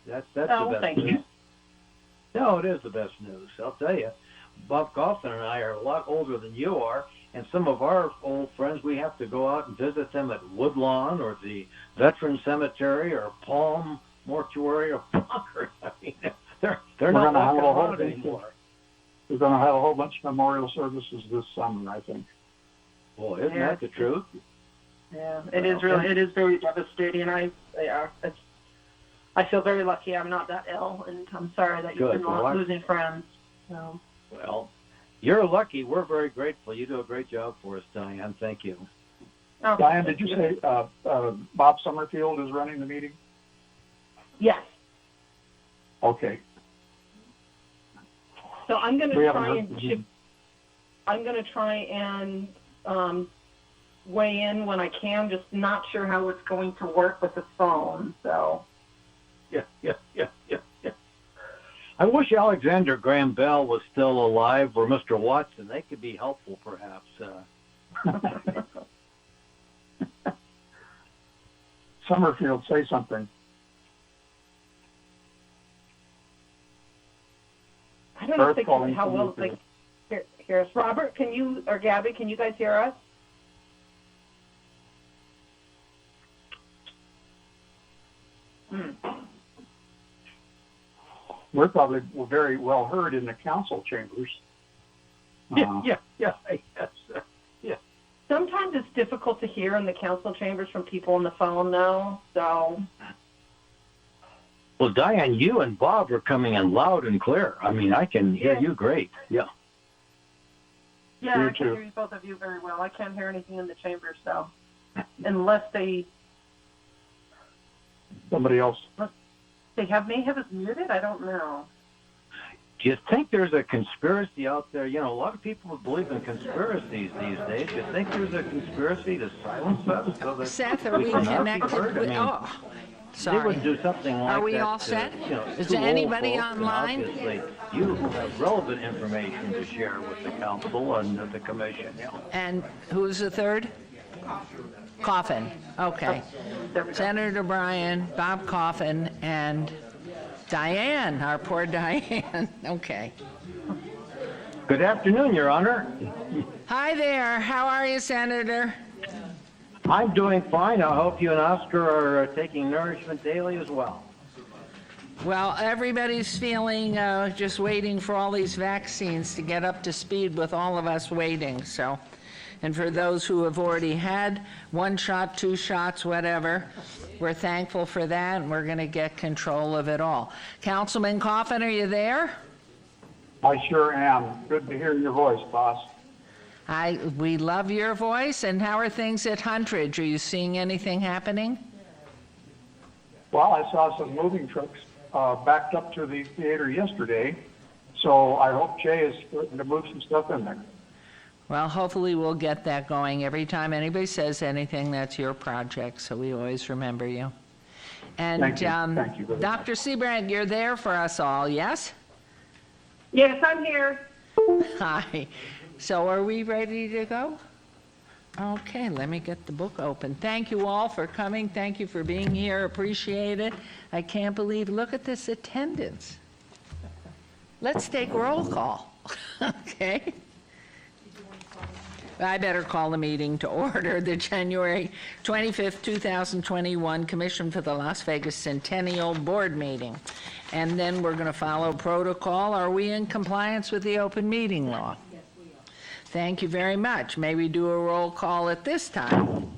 That's the best thank news. you. No, it is the best news. I'll tell you. Bob Coffin and I are a lot older than you are, and some of our old friends, we have to go out and visit them at Woodlawn or the Veteran Cemetery or Palm Mortuary or Concord. I mean, they're not walking around anymore. We're going to have a whole bunch of memorial services this summer, I think. Well, isn't that the truth? Yeah, it is very devastating. I feel very lucky I'm not that ill, and I'm sorry that you've been losing friends. So. Well, you're lucky. We're very grateful. You do a great job for us, Diane. Thank you. Oh, Diane, did you say Bob Summerfield is running the meeting? Yes. Okay. So I'm going to try and weigh in when I can. Just not sure how it's going to work with the phone. So. Yeah. I wish Alexander Graham Bell was still alive, or Mr. Watson. They could be helpful, perhaps. Summerfield, say something. I don't know how well they hear us. Robert, can you, or Gabby, can you guys hear us? We're very well heard in the council chambers. Yeah. Sometimes it's difficult to hear in the council chambers from people on the phone, though. So. Well, Diane, you and Bob are coming in loud and clear. I mean, I can hear you great. Yeah. Yeah, I can hear you, both of you very well. I can't hear anything in the chambers, so unless somebody else. They may have us muted. I don't know. Do you think there's a conspiracy out there? You know, a lot of people believe in conspiracies these days. Do you think there's a conspiracy to silence us? So that Seth, are we connected? Sorry. They would do something like that. Are we all set? Is two there anybody old folks, online? And obviously, you have relevant information to share with the council and the commission. Yeah. And who's the third? Coffin. Okay. Senator Bryan, Bob Coffin, and Diane, our poor Diane. Okay. Good afternoon, Your Honor. Hi there. How are you, Senator? I'm doing fine. I hope you and Oscar are taking nourishment daily as well. Well, everybody's feeling just waiting for all these vaccines to get up to speed with all of us waiting. So, and for those who have already had 1 shot, 2 shots, whatever, we're thankful for that, and we're going to get control of it all. Councilman Coffin, are you there? I sure am. Good to hear your voice, boss. We love your voice. And how are things at Huntridge? Are you seeing anything happening? Well, I saw some moving trucks backed up to the theater yesterday, so I hope Jay is going to move some stuff in there. Well, hopefully we'll get that going. Every time anybody says anything, that's your project, so we always remember you. And Thank you. Thank you very Dr. Seabrand, you're there for us all, yes? Yes, I'm here. Hi. So are we ready to go? Okay, let me get the book open. Thank you all for coming. Thank you for being here. Appreciate it. I can't believe, look at this attendance. Let's take roll call. Okay. I better call the meeting to order. The January 25th, 2021 Commission for the Las Vegas Centennial Board meeting. And then we're going to follow protocol. Are we in compliance with the open meeting law? Yes, we are. Thank you very much. May we do a roll call at this time?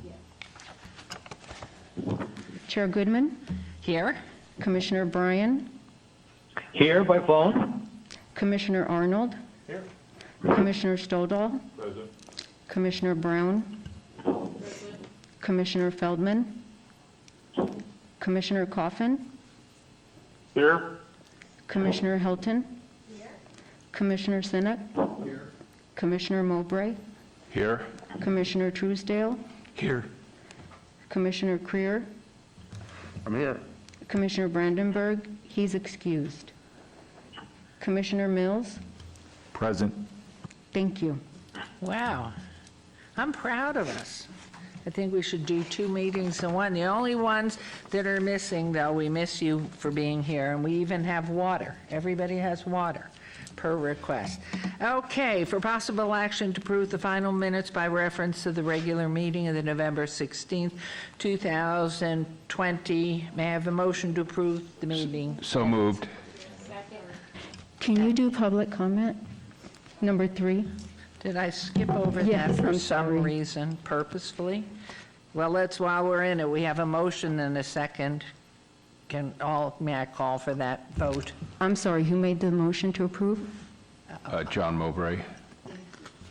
Chair Goodman, Here. Commissioner Bryan, Here by phone? Commissioner Arnold, Here. Commissioner Stodahl, Present. Commissioner Brown, Commissioner Feldman, Commissioner Coffin, Here. Commissioner Hilton, Commissioner Sinek, Commissioner Mowbray, Here. Commissioner Truesdale, Here. Commissioner Creer, I'm here. Commissioner Brandenburg, he's excused. Commissioner Mills, Present. thank you. Wow. I'm proud of us. I think we should do 2 meetings in one. The only ones that are missing, though, we miss you for being here, and we even have water. Everybody has water, per request. Okay, for possible action to approve the final minutes by reference to the regular meeting of the November 16th, 2020. May I have a motion to approve the meeting? So moved. Can you do public comment? Number 3? Did I skip over Yes, that for I'm some sorry. reason purposefully? Well, while we're in it, we have a motion and a second. May I call for that vote? I'm sorry, who made the motion to approve? John Mowbray.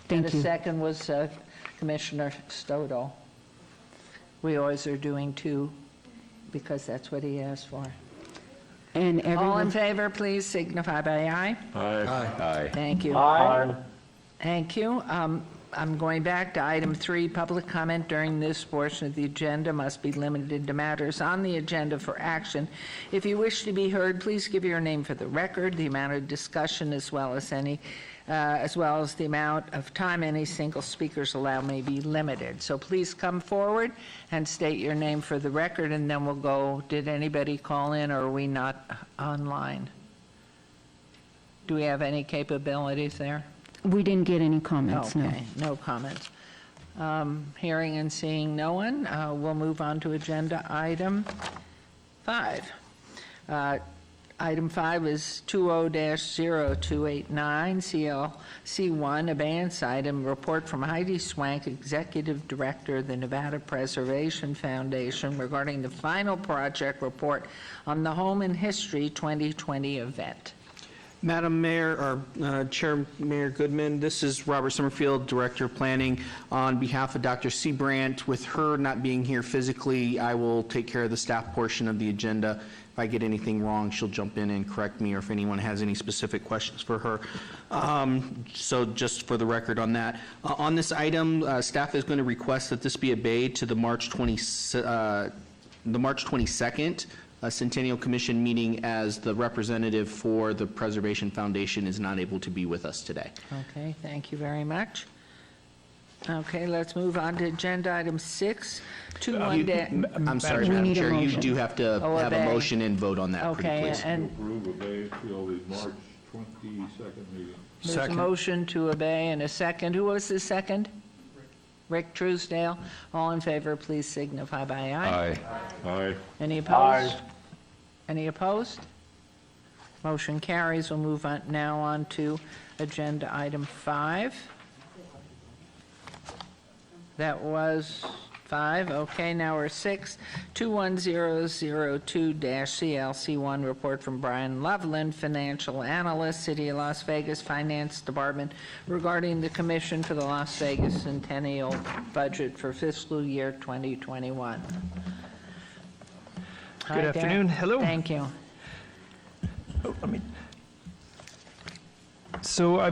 Thank And the you. second was Commissioner Stodo. We always are doing 2 because that's what he asked for. And All in everyone, favor, please signify by aye. Aye. Thank you. Aye. Thank you. I'm going back to item 3. Public comment during this portion of the agenda must be limited to matters on the agenda for action. If you wish to be heard, please give your name for the record. The amount of discussion, as well as the amount of time any single speakers allow, may be limited. So please come forward and state your name for the record, and then we'll go. Did anybody call in, or are we not online? Do we have any capabilities there? we didn't get any comments, no. Okay, no comments. Hearing and seeing no one, we'll move on to agenda item 5. Item 5 is 20-0289, CLC1, abeyance item, report from Heidi Swank, Executive Director of the Nevada Preservation Foundation regarding the final project report on the Home in History 2020 event. Madam Mayor, or Chair Mayor Goodman, this is Robert Summerfield, Director of Planning. On behalf of Dr. Seabrandt, with her not being here physically, I will take care of the staff portion of the agenda. If I get anything wrong, she'll jump in and correct me, or if anyone has any specific questions for her. So just for the record on that. On this item, staff is going to request that this be obeyed to the March 22nd Centennial Commission meeting, as the representative for the Preservation Foundation is not able to be with us today. Okay, thank you very much. Okay, let's move on to agenda item 6. I'm sorry, We Madam need a Chair, you motion. do have to Oh, have a obey. motion and vote on that, pretty Okay, please. and Approve, obey, till the March 22nd meeting. there's a motion to obey and a second. Who was the second? Rick Truesdale. All in favor, please signify by aye. Aye. Aye. Any opposed? Any opposed? Motion carries. We'll move on now on to agenda item 5. That was 5. Okay, now we're 6. 21002-CLC1, report from Brian Loveland, financial analyst, City of Las Vegas Finance Department, regarding the commission for the Las Vegas Centennial budget for fiscal year 2021. Hi, Good Derek. afternoon. Hello. Thank you. So I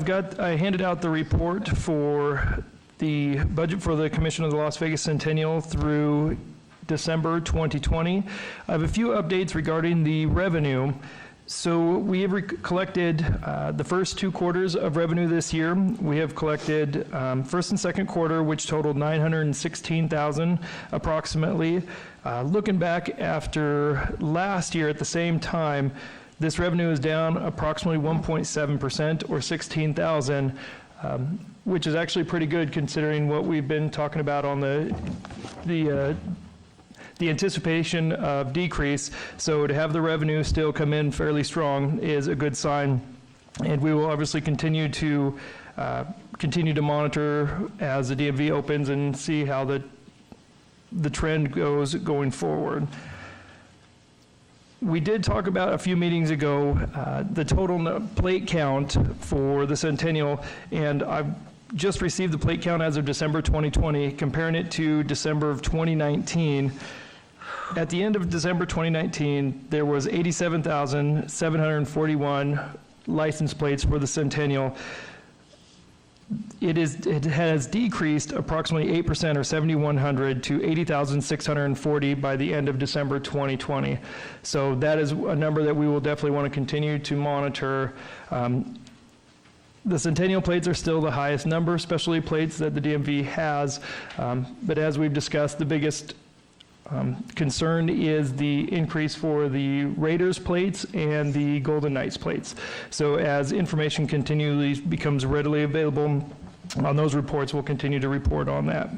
handed out the report for the budget for the Commission of the Las Vegas Centennial through December 2020. I have a few updates regarding the revenue. So we have collected the first 2 quarters of revenue this year. We have collected first and second quarter, which totaled $916,000 approximately. Looking back after last year at the same time, this revenue is down approximately 1.7%, or $16,000, which is actually pretty good considering what we've been talking about on the anticipation of decrease. So to have the revenue still come in fairly strong is a good sign, and we will obviously continue to monitor as the DMV opens and see how the trend goes going forward. We did talk about a few meetings ago the total plate count for the Centennial, and I've just received the plate count as of December 2020, comparing it to December of 2019. At the end of December 2019, there was 87,741 license plates for the Centennial. It has decreased approximately 8%, or 7,100, to 80,640 by the end of December 2020. So that is a number that we will definitely want to continue to monitor. The Centennial plates are still the highest number, specialty plates that the DMV has. But as we've discussed, the biggest concern is the increase for the Raiders plates and the Golden Knights plates. So as information continually becomes readily available on those reports, we'll continue to report on that.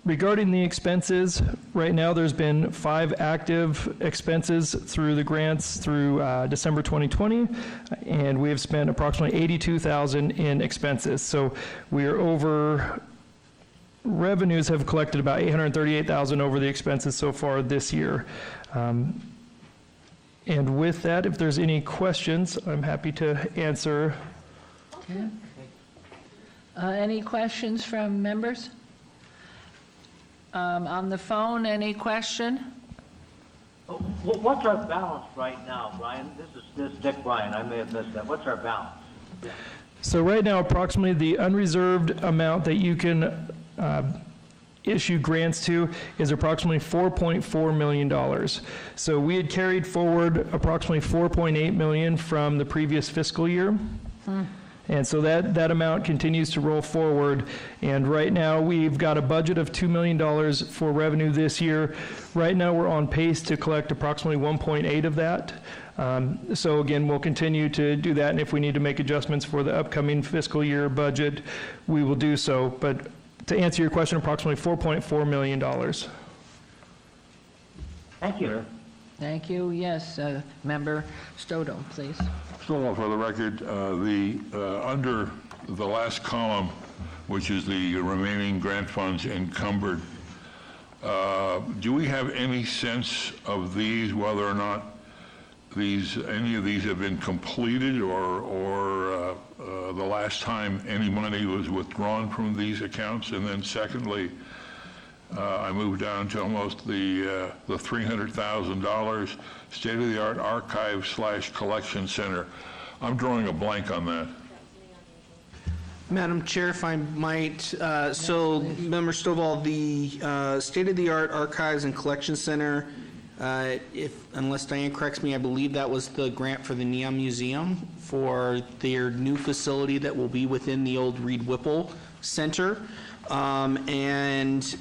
Regarding the expenses, right now there's been 5 active expenses through the grants through December 2020, and we have spent approximately $82,000 in expenses. So we are over, revenues have collected about $838,000 over the expenses so far this year. And with that, if there's any questions, I'm happy to answer. Okay. Any questions from members? On the phone, any question? What's our balance right now, Brian? This is Dick Bryan. I may have missed that. What's our balance? Yeah. So right now, approximately the unreserved amount that you can issue grants to is approximately $4.4 million. So we had carried forward approximately $4.8 million from the previous fiscal year. And so that amount continues to roll forward. And right now, we've got a budget of $2 million for revenue this year. Right now, we're on pace to collect approximately 1.8 of that. So again, we'll continue to do that. And if we need to make adjustments for the upcoming fiscal year budget, we will do so. But to answer your question, approximately $4.4 million. Thank you. Thank you. Yes, Member Stodo, please. So for the record, under the last column, which is the remaining grant funds encumbered, do we have any sense of these, whether or not any of these have been completed, or the last time any money was withdrawn from these accounts? And then secondly, I moved down to almost the $300,000 state-of-the-art archive/collection center. I'm drawing a blank on that. Madam Chair, if I might, so Member Stovall, the state-of-the-art archives and collection center, unless Diane corrects me, I believe that was the grant for the Neon Museum for their new facility that will be within the old Reed Whipple Center. And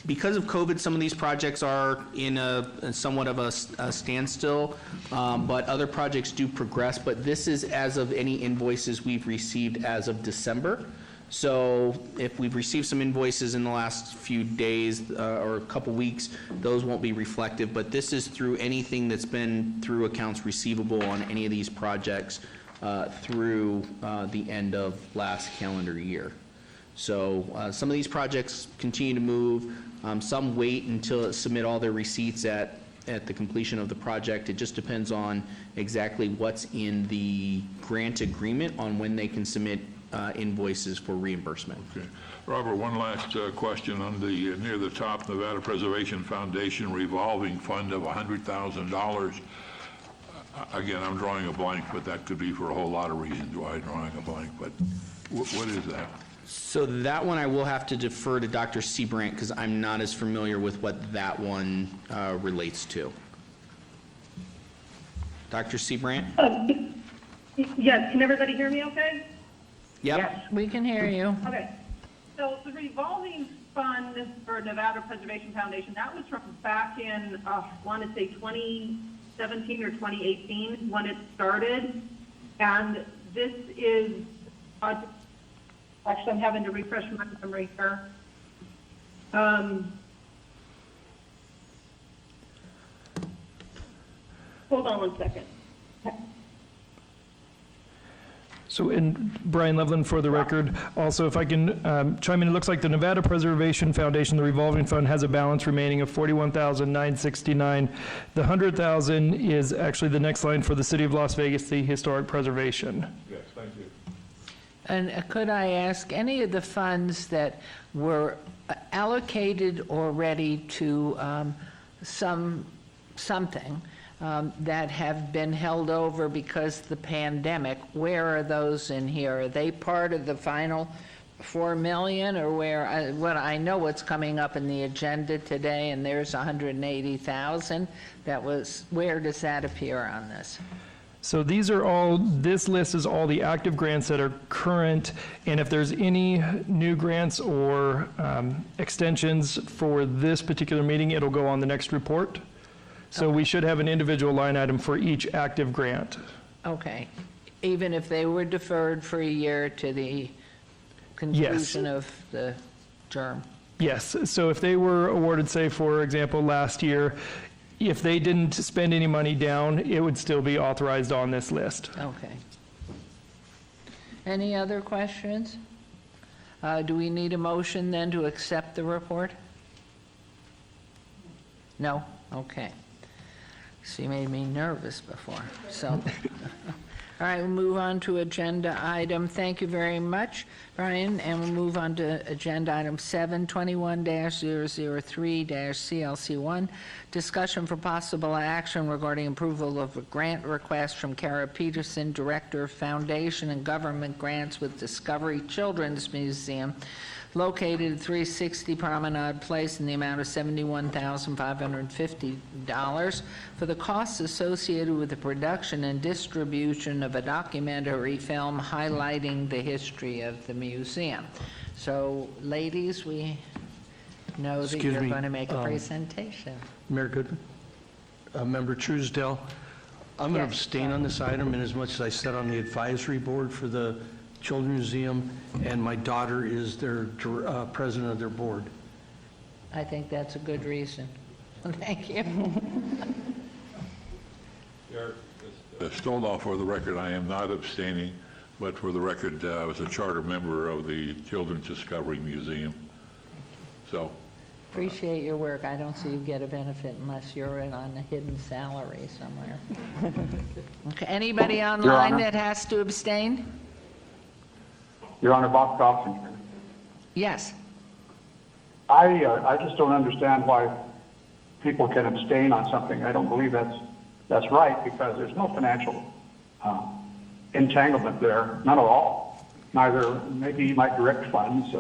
because of COVID, some of these projects are in somewhat of a standstill, but other projects do progress. But this is as of any invoices we've received as of December. So if we've received some invoices in the last few days or a couple weeks, those won't be reflective. But this is through anything that's been through accounts receivable on any of these projects through the end of last calendar year. So some of these projects continue to move. Some wait until submit all their receipts at the completion of the project. It just depends on exactly what's in the grant agreement on when they can submit invoices for reimbursement. Okay. Robert, one last question on the near the top, Nevada Preservation Foundation revolving fund of $100,000. Again, I'm drawing a blank, but that could be for a whole lot of reasons why I'm drawing a blank. But what is that? So that one I will have to defer to Dr. Seabrandt because I'm not as familiar with what that one relates to. Dr. Seabrandt? Yes, can everybody hear me okay? Yep. Yes. We can hear you. Okay. So the revolving fund for Nevada Preservation Foundation, that was from back in, I want to say 2017 or 2018 when it started. And this is, actually I'm having to refresh my memory here. Hold on one second. So, and Brian Loveland, for the record, also if I can chime in, it looks like the Nevada Preservation Foundation, the revolving fund, has a balance remaining of $41,969. The $100,000 is actually the next line for the City of Las Vegas, the historic preservation. Yes, thank you. And could I ask, any of the funds that were allocated already to something that have been held over because of the pandemic, where are those in here? Are they part of the final $4 million, or where? I know what's coming up in the agenda today, and there's $180,000. Where does that appear on this? So these are all, this list is all the active grants that are current, and if there's any new grants or extensions for this particular meeting, it'll go on the next report. So we should have an individual line item for each active grant. Okay. Even if they were deferred for a year to the conclusion of the term? Yes, so if they were awarded, say, for example, last year, if they didn't spend any money down, it would still be authorized on this list. Okay. Any other questions? Do we need a motion then to accept the report? No? Okay. She made me nervous before, so. All right, we'll move on to agenda item, thank you very much, Brian, and we'll move on to agenda item 721-003-CLC1, discussion for possible action regarding approval of a grant request from Kara Peterson, Director of Foundation and Government Grants with Discovery Children's Museum, located at 360 Promenade Place, in the amount of $71,550 for the costs associated with the production and distribution of a documentary film highlighting the history of the museum. So, ladies, we know that Excuse you're me, going to make a presentation. Mayor Goodman, Member Truesdale, I'm going to Yes. abstain on this item, in as much as I sat on the advisory board for the Children's Museum, and my daughter is their president of their board. I think that's a good reason. Thank you. Stolnoff, for the record, I am not abstaining, but for the record, I was a charter member of the Children's Discovery Museum. So, Appreciate your work. I don't see you get a benefit unless you're in on a hidden salary somewhere. Okay, anybody online Honor. that has to abstain? Your Honor, Bob Kaufman. Yes. I just don't understand why people can abstain on something. I don't believe that's right, because there's no financial entanglement there, none at all. Neither, maybe you might direct funds,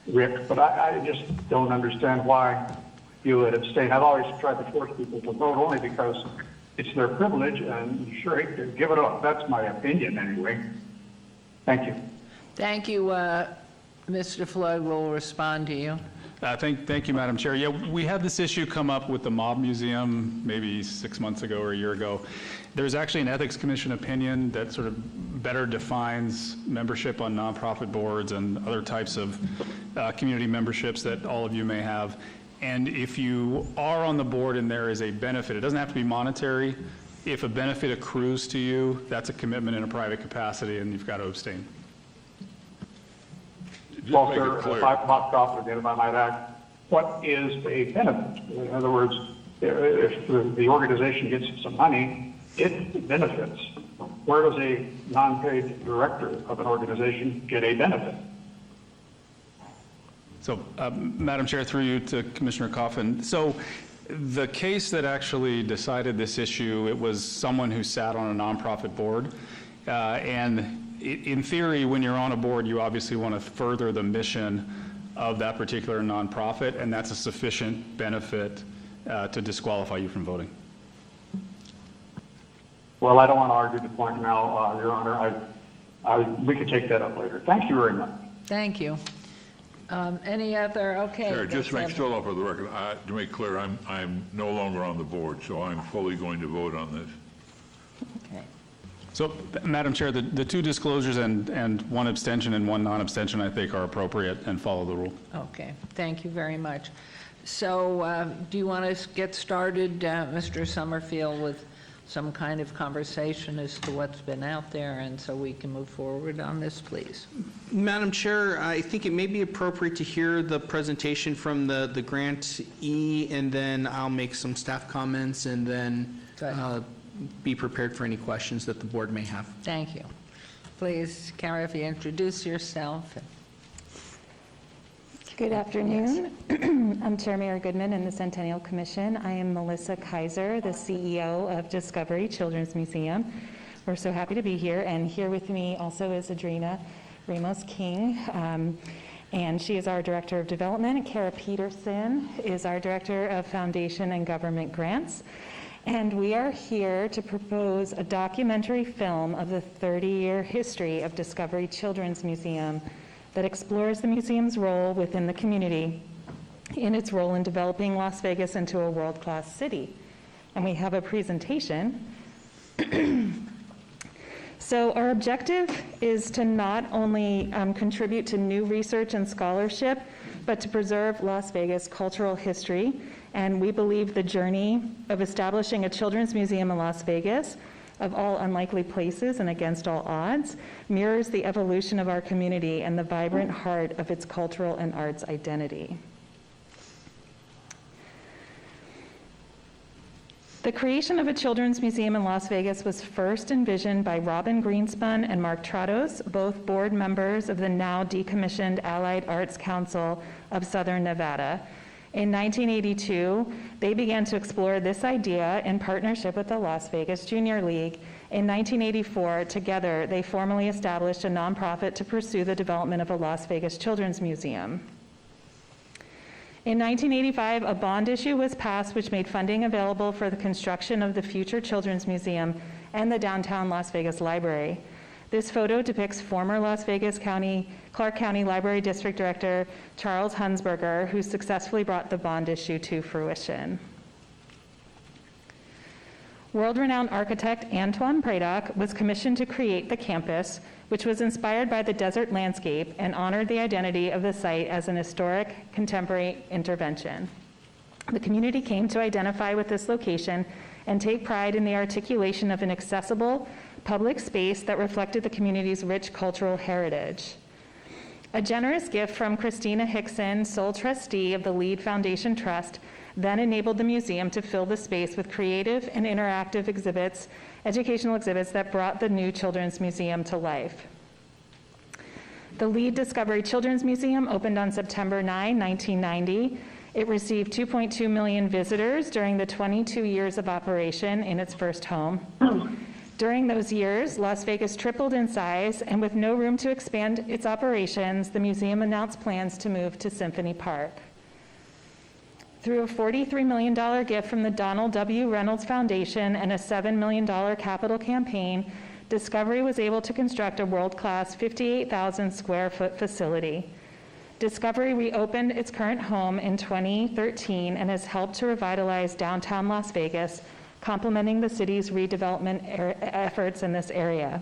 Rick, but I just don't understand why you would abstain. I've always tried to force people to vote only because it's their privilege, and you sure hate to give it up. That's my opinion anyway. Thank you. Thank you. Mr. Flood will respond to you. Thank you, Madam Chair. Yeah, we had this issue come up with the Mob Museum maybe 6 months ago or a year ago. There's actually an Ethics Commission opinion that sort of better defines membership on nonprofit boards and other types of community memberships that all of you may have. And if you are on the board and there is a benefit, it doesn't have to be monetary. If a benefit accrues to you, that's a commitment in a private capacity, and you've got to abstain. Well, sir, if I'm not confident, if I might add, what is a benefit? In other words, if the organization gets some money, it benefits. Where does a non-paid director of an organization get a benefit? So, Madam Chair, through you to Commissioner Coffin. So, the case that actually decided this issue, it was someone who sat on a nonprofit board, and in theory, when you're on a board, you obviously want to further the mission of that particular nonprofit, and that's a sufficient benefit to disqualify you from voting. Well, I don't want to argue the point now, Your Honor. We could take that up later. Thank you very much. Thank you. Any other? Okay. Chair, just to make Stolnoff, for the record, to make clear, I'm no longer on the board, so I'm fully going to vote on this. Okay. So, Madam Chair, the two disclosures and one abstention and one non-abstention, I think, are appropriate and follow the rule. Okay. Thank you very much. So, do you want to get started, Mr. Summerfield, with some kind of conversation as to what's been out there, and so we can move forward on this, please? Madam Chair, I think it may be appropriate to hear the presentation from the grantee, and then I'll make some staff comments, and then be prepared for any questions that the board may have. Thank you. Please, Kara, if you introduce yourself. Good afternoon. I'm Chair Mayor Goodman in the Centennial Commission. I am Melissa Kaiser, the CEO of Discovery Children's Museum. We're so happy to be here, and here with me also is Adrina Ramos-King, and she is our Director of Development, and Kara Peterson is our Director of Foundation and Government Grants. And we are here to propose a documentary film of the 30-year history of Discovery Children's Museum that explores the museum's role within the community in its role in developing Las Vegas into a world-class city. And we have a presentation. So our objective is to not only contribute to new research and scholarship, but to preserve Las Vegas cultural history. And we believe the journey of establishing a children's museum in Las Vegas, of all unlikely places and against all odds, mirrors the evolution of our community and the vibrant heart of its cultural and arts identity. The creation of a children's museum in Las Vegas was first envisioned by Robin Greenspun and Mark Trados, both board members of the now decommissioned Allied Arts Council of Southern Nevada. In 1982, they began to explore this idea in partnership with the Las Vegas Junior League. In 1984, together, they formally established a nonprofit to pursue the development of a Las Vegas Children's Museum. In 1985, a bond issue was passed which made funding available for the construction of the future Children's Museum and the downtown Las Vegas Library. This photo depicts former Clark County Library District Director Charles Hunsberger, who successfully brought the bond issue to fruition. World-renowned architect Antoine Predock was commissioned to create the campus, which was inspired by the desert landscape and honored the identity of the site as an historic contemporary intervention. The community came to identify with this location and take pride in the articulation of an accessible public space that reflected the community's rich cultural heritage. A generous gift from Christina Hickson, sole trustee of the Lead Foundation Trust, then enabled the museum to fill the space with creative and interactive exhibits, educational exhibits that brought the new Children's Museum to life. The Lead Discovery Children's Museum opened on September 9, 1990. It received 2.2 million visitors during the 22 years of operation in its first home. During those years, Las Vegas tripled in size, and with no room to expand its operations, the museum announced plans to move to Symphony Park. Through a $43 million gift from the Donald W. Reynolds Foundation and a $7 million capital campaign, Discovery was able to construct a world-class 58,000 square foot facility. Discovery reopened its current home in 2013 and has helped to revitalize downtown Las Vegas, complementing the city's redevelopment efforts in this area.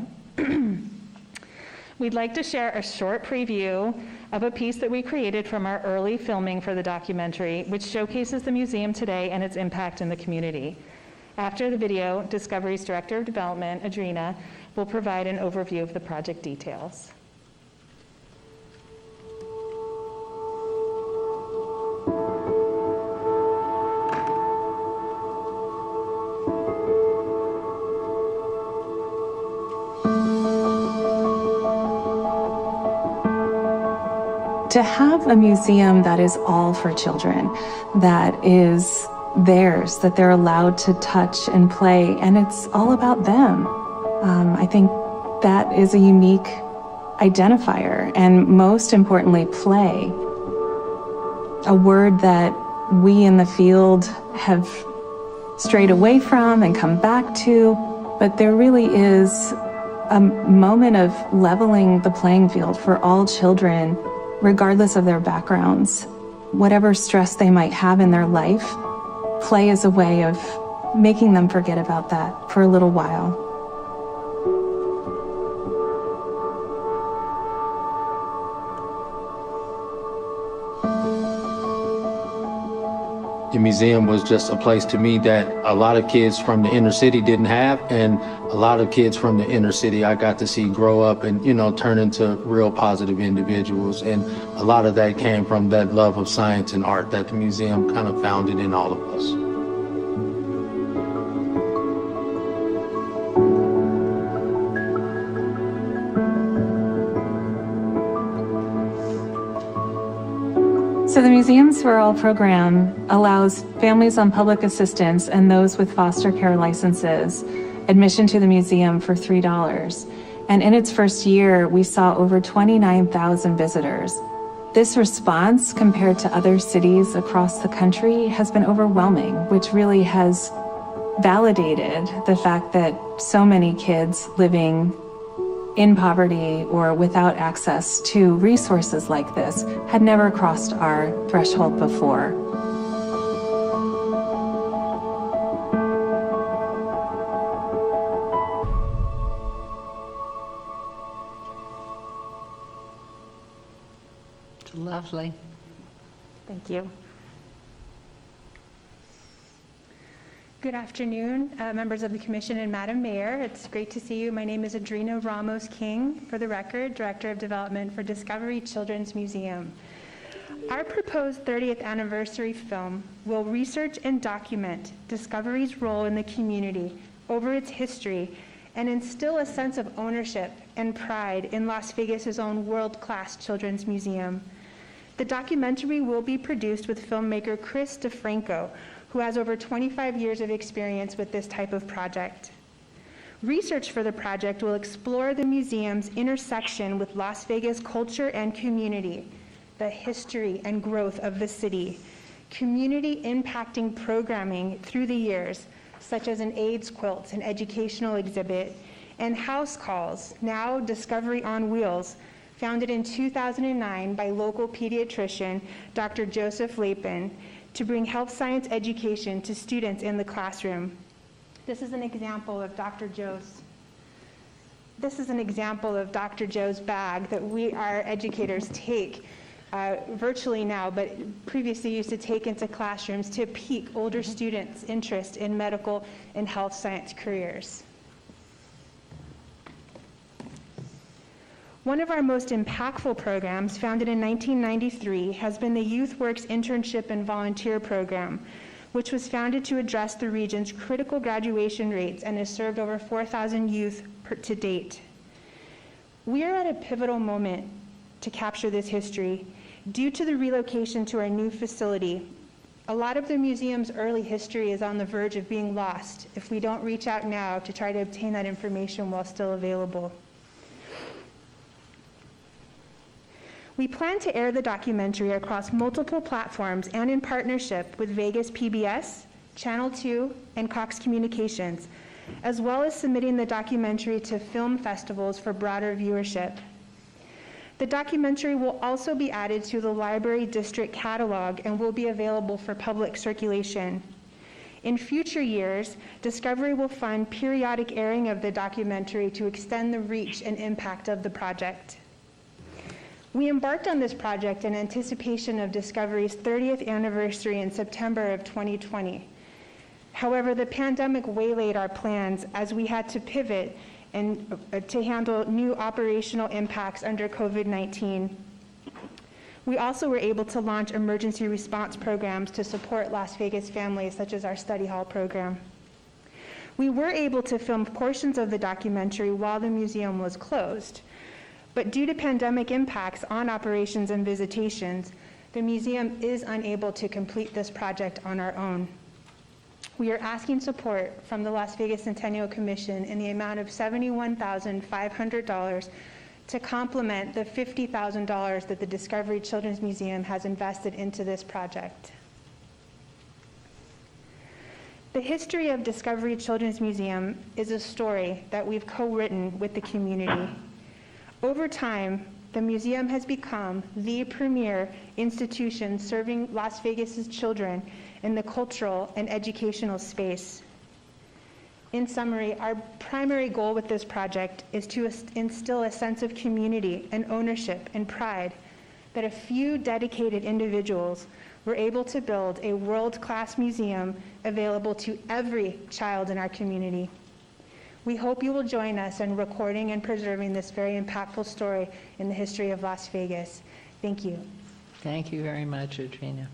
We'd like to share a short preview of a piece that we created from our early filming for the documentary, which showcases the museum today and its impact in the community. After the video, Discovery's Director of Development, Adrina, will provide an overview of the project details. To have a museum that is all for children, that is theirs, that they're allowed to touch and play, and it's all about them. I think that is a unique identifier, and most importantly, play. A word that we in the field have strayed away from and come back to, but there really is a moment of leveling the playing field for all children, regardless of their backgrounds. Whatever stress they might have in their life, play is a way of making them forget about that for a little while. The museum was just a place to me that a lot of kids from the inner city didn't have, and a lot of kids from the inner city I got to see grow up and, turn into real positive individuals. And a lot of that came from that love of science and art that the museum kind of founded in all of us. So the Museums for All program allows families on public assistance and those with foster care licenses admission to the museum for $3. And in its first year, we saw over 29,000 visitors. This response, compared to other cities across the country, has been overwhelming, which really has validated the fact that so many kids living in poverty or without access to resources like this had never crossed our threshold before. It's lovely. Thank you. Good afternoon, members of the Commission and Madam Mayor. It's great to see you. My name is Adrina Ramos King, for the record, Director of Development for Discovery Children's Museum. Our proposed 30th anniversary film will research and document Discovery's role in the community over its history and instill a sense of ownership and pride in Las Vegas's own world-class children's museum. The documentary will be produced with filmmaker Chris DeFranco, who has over 25 years of experience with this type of project. Research for the project will explore the museum's intersection with Las Vegas culture and community, the history and growth of the city, community impacting programming through the years, such as an AIDS quilt, an educational exhibit, and house calls, now Discovery on Wheels, founded in 2009 by local pediatrician Dr. Joseph Lapin, to bring health science education to students in the classroom. This is an example of Dr. Joe's bag that our educators take virtually now, but previously used to take into classrooms to pique older students' interest in medical and health science careers. One of our most impactful programs, founded in 1993, has been the Youth Works Internship and Volunteer Program, which was founded to address the region's critical graduation rates and has served over 4,000 youth to date. We are at a pivotal moment to capture this history. Due to the relocation to our new facility, a lot of the museum's early history is on the verge of being lost if we don't reach out now to try to obtain that information while still available. We plan to air the documentary across multiple platforms and in partnership with Vegas PBS, Channel 2, and Cox Communications, as well as submitting the documentary to film festivals for broader viewership. The documentary will also be added to the Library District catalog and will be available for public circulation. In future years, Discovery will fund periodic airing of the documentary to extend the reach and impact of the project. We embarked on this project in anticipation of Discovery's 30th anniversary in September of 2020. However, the pandemic waylaid our plans as we had to pivot and to handle new operational impacts under COVID-19. We also were able to launch emergency response programs to support Las Vegas families, such as our study hall program. We were able to film portions of the documentary while the museum was closed. But due to pandemic impacts on operations and visitations, the museum is unable to complete this project on our own. We are asking support from the Las Vegas Centennial Commission in the amount of $71,500 to complement the $50,000 that the Discovery Children's Museum has invested into this project. The history of Discovery Children's Museum is a story that we've co-written with the community. Over time, the museum has become the premier institution serving Las Vegas's children in the cultural and educational space. In summary, our primary goal with this project is to instill a sense of community and ownership and pride that a few dedicated individuals were able to build a world-class museum available to every child in our community. We hope you will join us in recording and preserving this very impactful story in the history of Las Vegas. Thank you. Thank you very much, Adrina.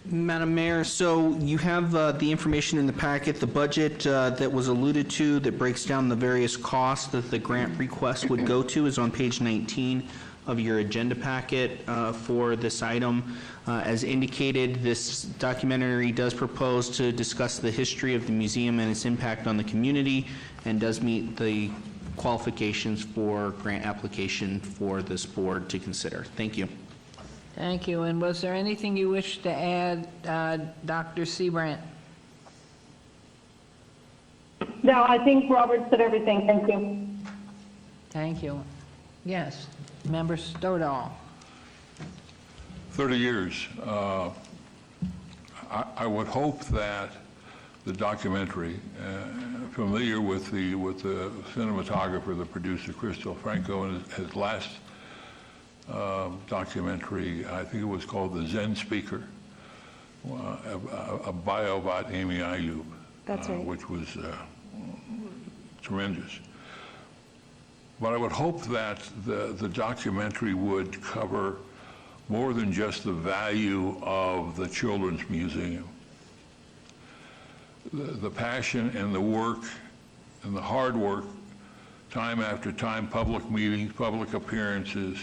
Madam Mayor, so you have the information in the packet, the budget that was alluded to that breaks down the various costs that the grant request would go to is on page 19 of your agenda packet for this item. As indicated, this documentary does propose to discuss the history of the museum and its impact on the community and does meet the qualifications for grant application for this board to consider. Thank you. Thank you. And was there anything you wish to add, Dr. Seabrandt? No, I think Robert said everything. Thank you. Thank you. Yes, Member Stodahl. 30 years. I would hope that the documentary, familiar with the cinematographer, the producer, Crystal Franco, and his last documentary, I think it was called The Zen Speaker, a bio about Amy Ayub. That's right. Which was tremendous. But I would hope that the documentary would cover more than just the value of the Children's Museum. The passion and the work and the hard work, time after time, public meetings, public appearances,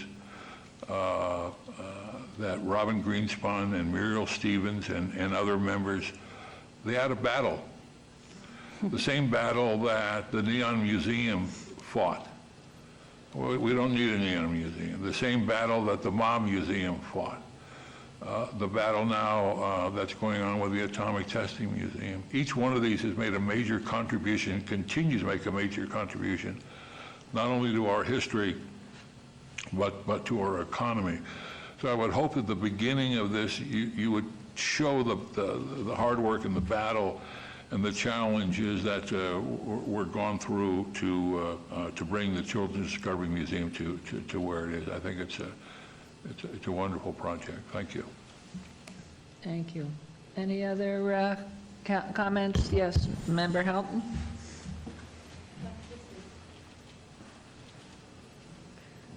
that Robin Greenspun and Muriel Stevens and other members, they had a battle. The same battle that the Neon Museum fought. We don't need a Neon Museum. The same battle that the Mob Museum fought. The battle now that's going on with the Atomic Testing Museum. Each one of these has made a major contribution, continues to make a major contribution, not only to our history, but to our economy. So I would hope at the beginning of this, you would show the hard work and the battle and the challenges that were gone through to bring the Children's Discovery Museum to where it is. I think it's a wonderful project. Thank you. Thank you. Any other comments? Yes, Member Helton?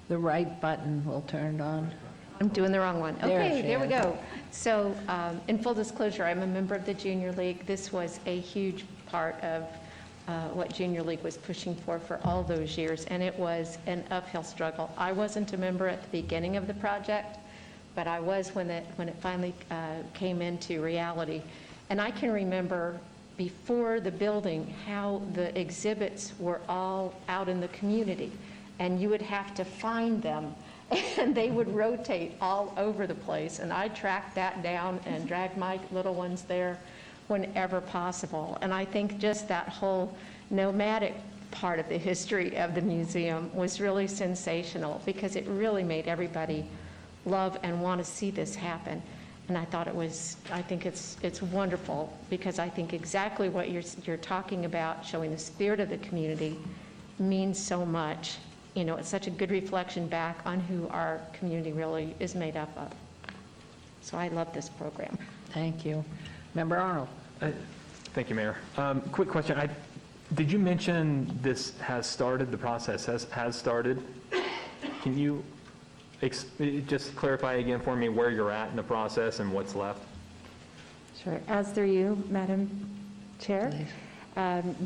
The right button will turn on. I'm doing the wrong one. There Okay, she there we is. go. So, in full disclosure, I'm a member of the Junior League. This was a huge part of what Junior League was pushing for all those years, and it was an uphill struggle. I wasn't a member at the beginning of the project, but I was when it finally came into reality. And I can remember before the building how the exhibits were all out in the community, and you would have to find them. And they would rotate all over the place, and I tracked that down and dragged my little ones there whenever possible. And I think just that whole nomadic part of the history of the museum was really sensational because it really made everybody love and want to see this happen. And I thought I think it's wonderful because I think exactly what you're talking about, showing the spirit of the community, means so much. You know, it's such a good reflection back on who our community really is made up of. So I love this program. Thank you. Member Arnold. Thank you, Mayor. Quick question. Did you mention this has started, the process has started? Can you just clarify again for me where you're at in the process and what's left? Sure. As through you, Madam Chair.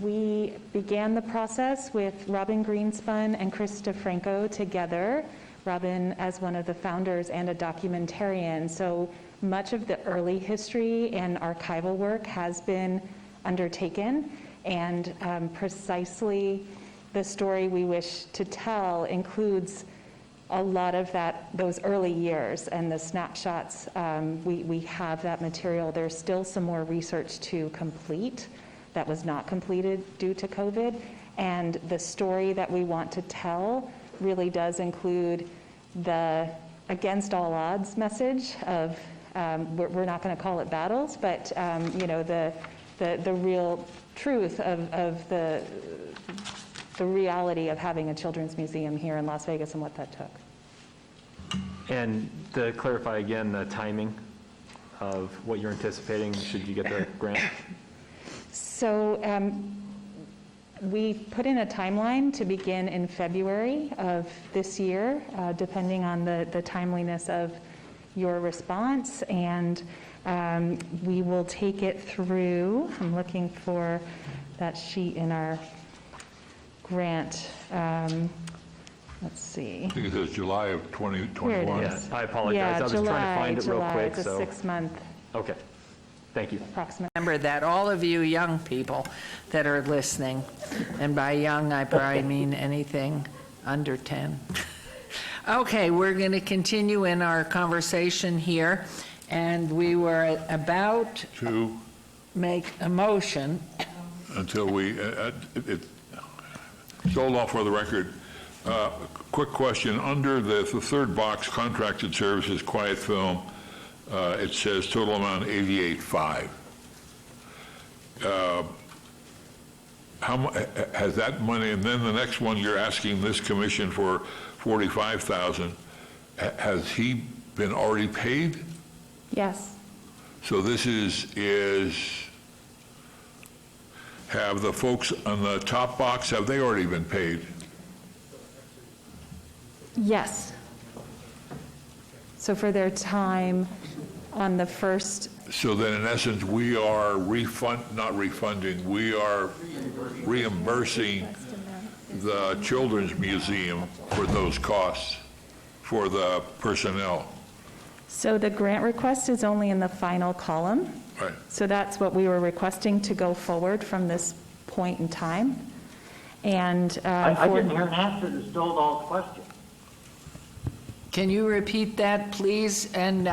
We began the process with Robin Greenspun and Krista Franco together, Robin as one of the founders and a documentarian. So much of the early history and archival work has been undertaken, and precisely the story we wish to tell includes a lot of those early years and the snapshots. We have that material. There's still some more research to complete that was not completed due to COVID. And the story that we want to tell really does include the against all odds message of, we're not going to call it battles, but the real truth of the reality of having a children's museum here in Las Vegas and what that took. And to clarify again, the timing of what you're anticipating, should you get the grant? So we put in a timeline to begin in February of this year, depending on the timeliness of your response, and we will take it through. I'm looking for that sheet in our grant. Let's see. I think it says July of 2021. Here it is. Yeah, I apologize. Yeah, I was trying to find it real quick. It's a 6-month. Okay. Thank you. Approximate. Remember that all of you young people that are listening, and by young I probably mean anything under 10, Okay, we're going to continue in our conversation here, and we were about to make a motion. Until we, hold off for the record. Quick question. Under the third box, contracted services, quiet film, it says total amount 88.5. How has that money, and then the next one you're asking this commission for 45,000, has he been already paid? Yes. So this is have the folks on the top box, have they already been paid? Yes. So for their time on the first, So then in essence, we are not refunding, we are reimbursing the Children's Museum for those costs for the personnel. so the grant request is only in the final column. Right. So that's what we were requesting to go forward from this point in time. And I didn't hear an answer to Stoldall's question. Can you repeat that, please? And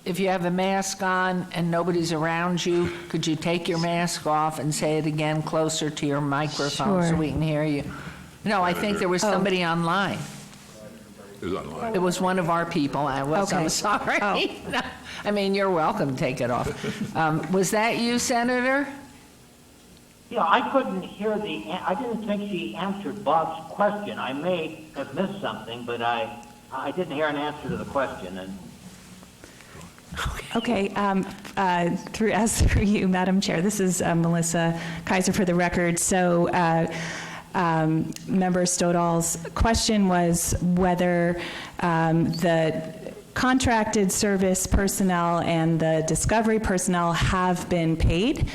if you have a mask on and nobody's around you, could you take your mask off and say it again closer to your microphone so Sure. we can hear you? No, I think there was somebody online. It was online. It was one of our people. I'm Okay. sorry. Oh. I mean, you're welcome to take it off. Was that you, Senator? Yeah, I couldn't hear I didn't think she answered Bob's question. I may have missed something, but I didn't hear an answer to the question. And Okay, through you, Madam Chair, this is Melissa Kaiser for the record. So Member Stodall's question was whether the contracted service personnel and the discovery personnel have been paid,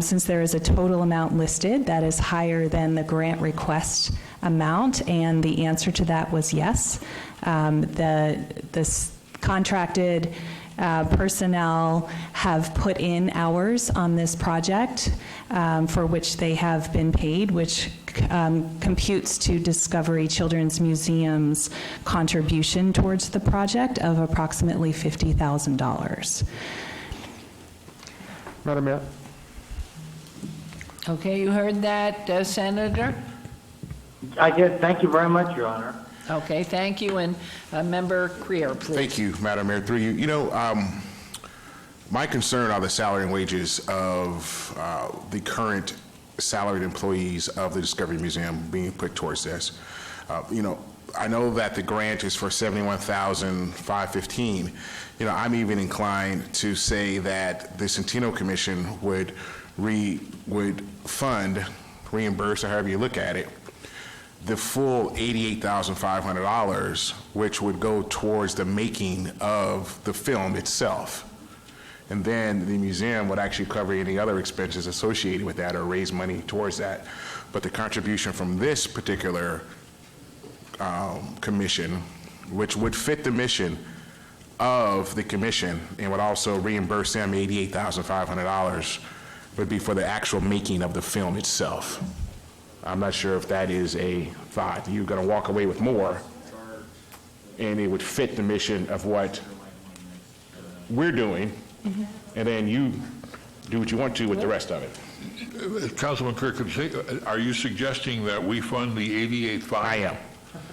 since there is a total amount listed that is higher than the grant request amount, and the answer to that was yes. The contracted personnel have put in hours on this project for which they have been paid, which computes to Discovery Children's Museum's contribution towards the project of approximately $50,000. Madam Mayor? Okay, you heard that, Senator? I did. Thank you very much, Your Honor. Okay, thank you. And Member Creer, please. Thank you, Madam Mayor. Through you. You know, my concern are the salary and wages of the current salaried employees of the Discovery Museum being put towards this. You know, I know that the grant is for $71,515. You know, I'm even inclined to say that the Centennial Commission would fund, reimburse, or however you look at it, the full $88,500, which would go towards the making of the film itself. And then the museum would actually cover any other expenses associated with that or raise money towards that. But the contribution from this particular commission, which would fit the mission of the commission and would also reimburse them $88,500, would be for the actual making of the film itself. I'm not sure if that is a thought. You're going to walk away with more, and it would fit the mission of what we're doing, and then you do what you want to with the rest of it. Councilman Kirk, are you suggesting that we fund the 88.5? I am,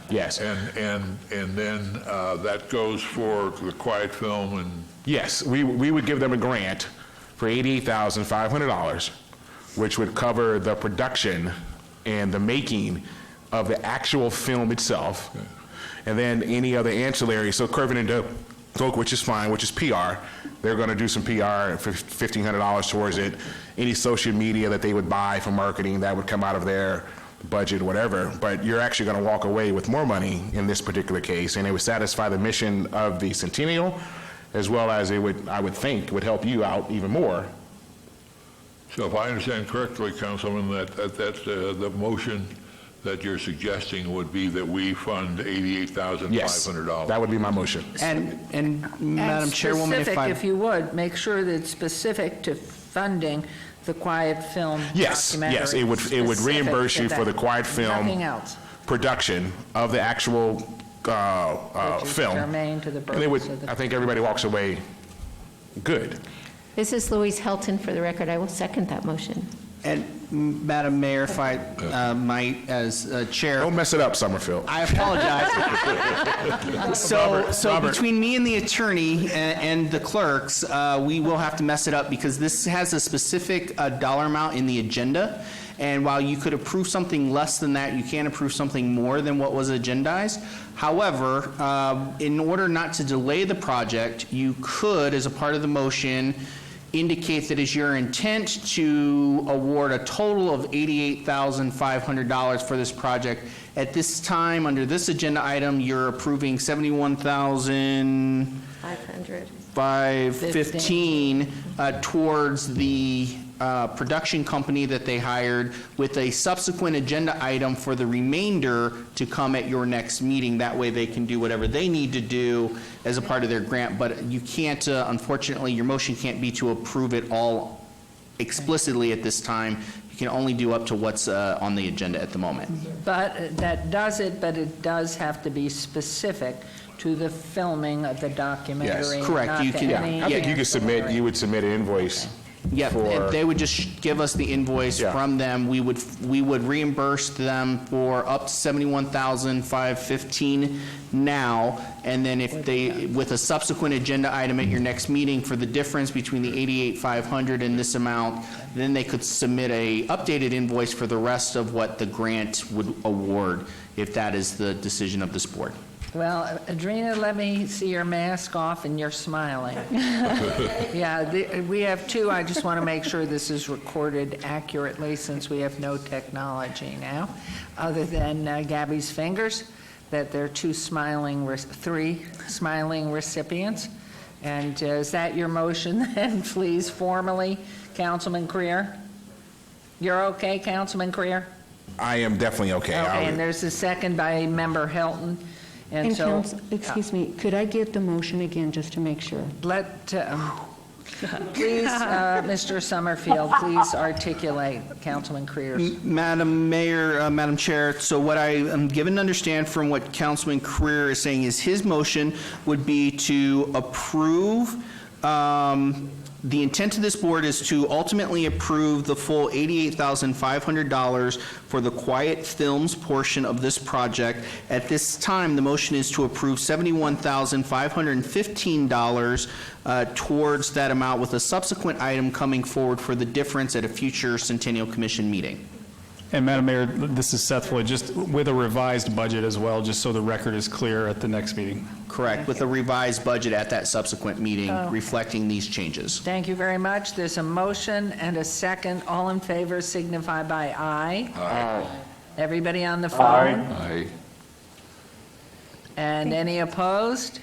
yes. And then that goes for the quiet film and? Yes, we would give them a grant for $88,500, which would cover the production and the making of the actual film itself, okay. And then any other ancillary, so Curvin and Doak, which is fine, which is PR, they're gonna do some PR for $1,500 towards it. Any social media that they would buy for marketing, that would come out of their budget, whatever, but you're actually gonna walk away with more money in this particular case, and it would satisfy the mission of the Centennial, as well as it would, I would think, would help you out even more. So if I understand correctly, Councilman, that the motion that you're suggesting would be that we fund $88,500. Yes, that would be my motion. And Madam Chairwoman, if you would, make sure that it's specific to funding the quiet film documentary. Yes, it would reimburse you for the quiet film Nothing else. production of the actual Which is film. germane to the And they would, purpose of the- I think everybody walks away good. This is Louise Helton for the record. I will second that motion. And Madam Mayor, if I might, as chair. Don't mess it up, Summerfield. I apologize. So between me and the attorney and the clerks, we will have to mess it up because this has a specific dollar amount in the agenda. And while you could approve something less than that, you can't approve something more than what was agendized. However, in order not to delay the project, you could, as a part of the motion, indicate that is your intent to award a total of $88,500 for this project. At this time, under this agenda item, you're approving $71,515 towards the production company that they hired, with a subsequent agenda item for the remainder to come at your next meeting. That way they can do whatever they need to do as a part of their grant. But you can't, unfortunately, your motion can't be to approve it all explicitly at this time. You can only do up to what's on the agenda at the moment. But that does it, but it does have to be specific to the filming of the documentary. Yes, correct. not You to can- any I think you would submit an invoice. Yeah, for- if they would just give us the invoice from them, we would reimburse them for up to $71,515 now, and then if they, with a subsequent agenda item at your next meeting for the difference between the $88,500 and this amount, then they could submit a updated invoice for the rest of what the grant would award, if that is the decision of this board. Well, Adrena, let me see your mask off and you're smiling. Yeah, we have two. I just want to make sure this is recorded accurately since we have no technology now, other than Gabby's fingers, that there are three smiling recipients. And is that your motion then, please, formally, Councilman Creer? You're okay, Councilman Creer? I am definitely okay. Okay, and there's a second by Member Hilton. And so, excuse me, could I get the motion again, just to make sure? Please, Mr. Summerfield, please articulate Councilman Creer's. Madam Mayor, Madam Chair, so what I am given to understand from what Councilman Creer is saying is his motion would be to approve, the intent of this board is to ultimately approve the full $88,500 for the Quiet Films portion of this project. At this time, the motion is to approve $71,515 towards that amount, with a subsequent item coming forward for the difference at a future Centennial Commission meeting. And Madam Mayor, this is Seth Floyd, just with a revised budget as well, just so the record is clear at the next meeting. Correct, with a revised budget at that subsequent meeting reflecting these changes. Thank you very much. There's a motion and a second. All in favor signify by aye. Aye. Everybody on the phone? Aye. And any opposed?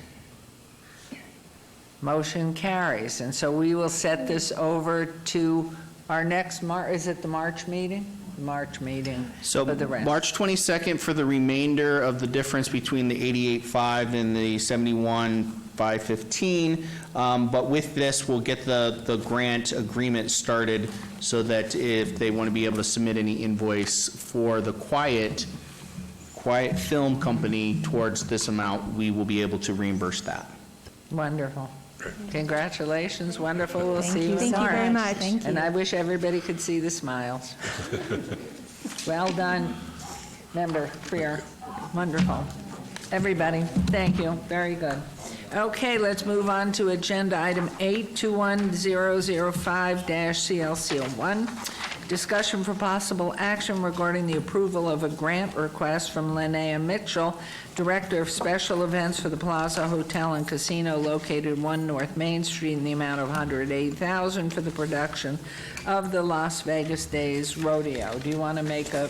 Motion carries. And so we will set this over to our next is it the March meeting? March meeting So for the rest. March 22nd for the remainder of the difference between the 88.5 and the 71.515. But with this, we'll get the grant agreement started so that if they want to be able to submit any invoice for the Quiet Film Company towards this amount, we will be able to reimburse that. Wonderful. Congratulations, wonderful. We'll see you in Thank you very March. much. And I wish everybody could see the smiles. Well done, Member Freer. Wonderful. Everybody, thank you. Very good. Okay, let's move on to agenda item 821005-CLC01. Discussion for possible action regarding the approval of a grant request from Linnea Mitchell, Director of Special Events for the Plaza Hotel and Casino located 1 North Main Street, in the amount of $108,000 for the production of the Las Vegas Days Rodeo. Do you want to make a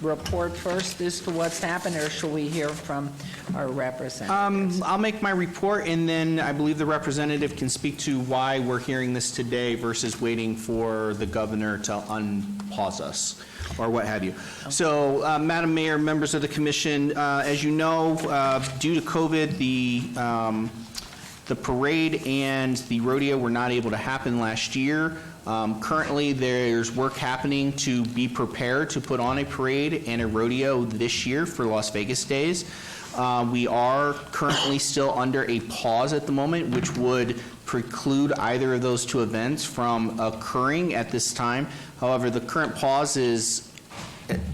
report first as to what's happened, or shall we hear from our representative? I'll make my report, and then I believe the representative can speak to why we're hearing this today versus waiting for the governor to unpause us, or what have you. So, Madam Mayor, members of the commission, as you know, due to COVID, the parade and the rodeo were not able to happen last year. Currently, there's work happening to be prepared to put on a parade and a rodeo this year for Las Vegas Days. We are currently still under a pause at the moment, which would preclude either of those two events from occurring at this time. However, the current pause is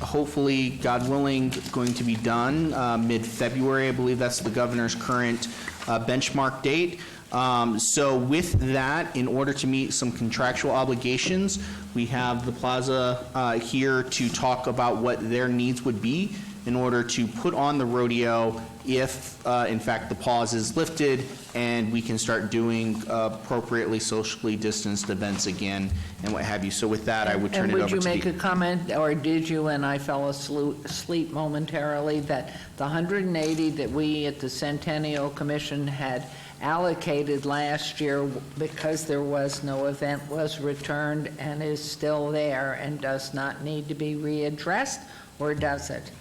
hopefully, God willing, going to be done mid-February. I believe that's the governor's current benchmark date. So with that, in order to meet some contractual obligations, we have the plaza here to talk about what their needs would be in order to put on the rodeo if, in fact, the pause is lifted and we can start doing appropriately socially distanced events again and what have you. So with that, I would turn it over to And would you make a comment, or did you, and I fell asleep momentarily, that the 180 that we at the Centennial Commission had allocated last year because there was no event was returned and is still there and does not need to be readdressed, or does it?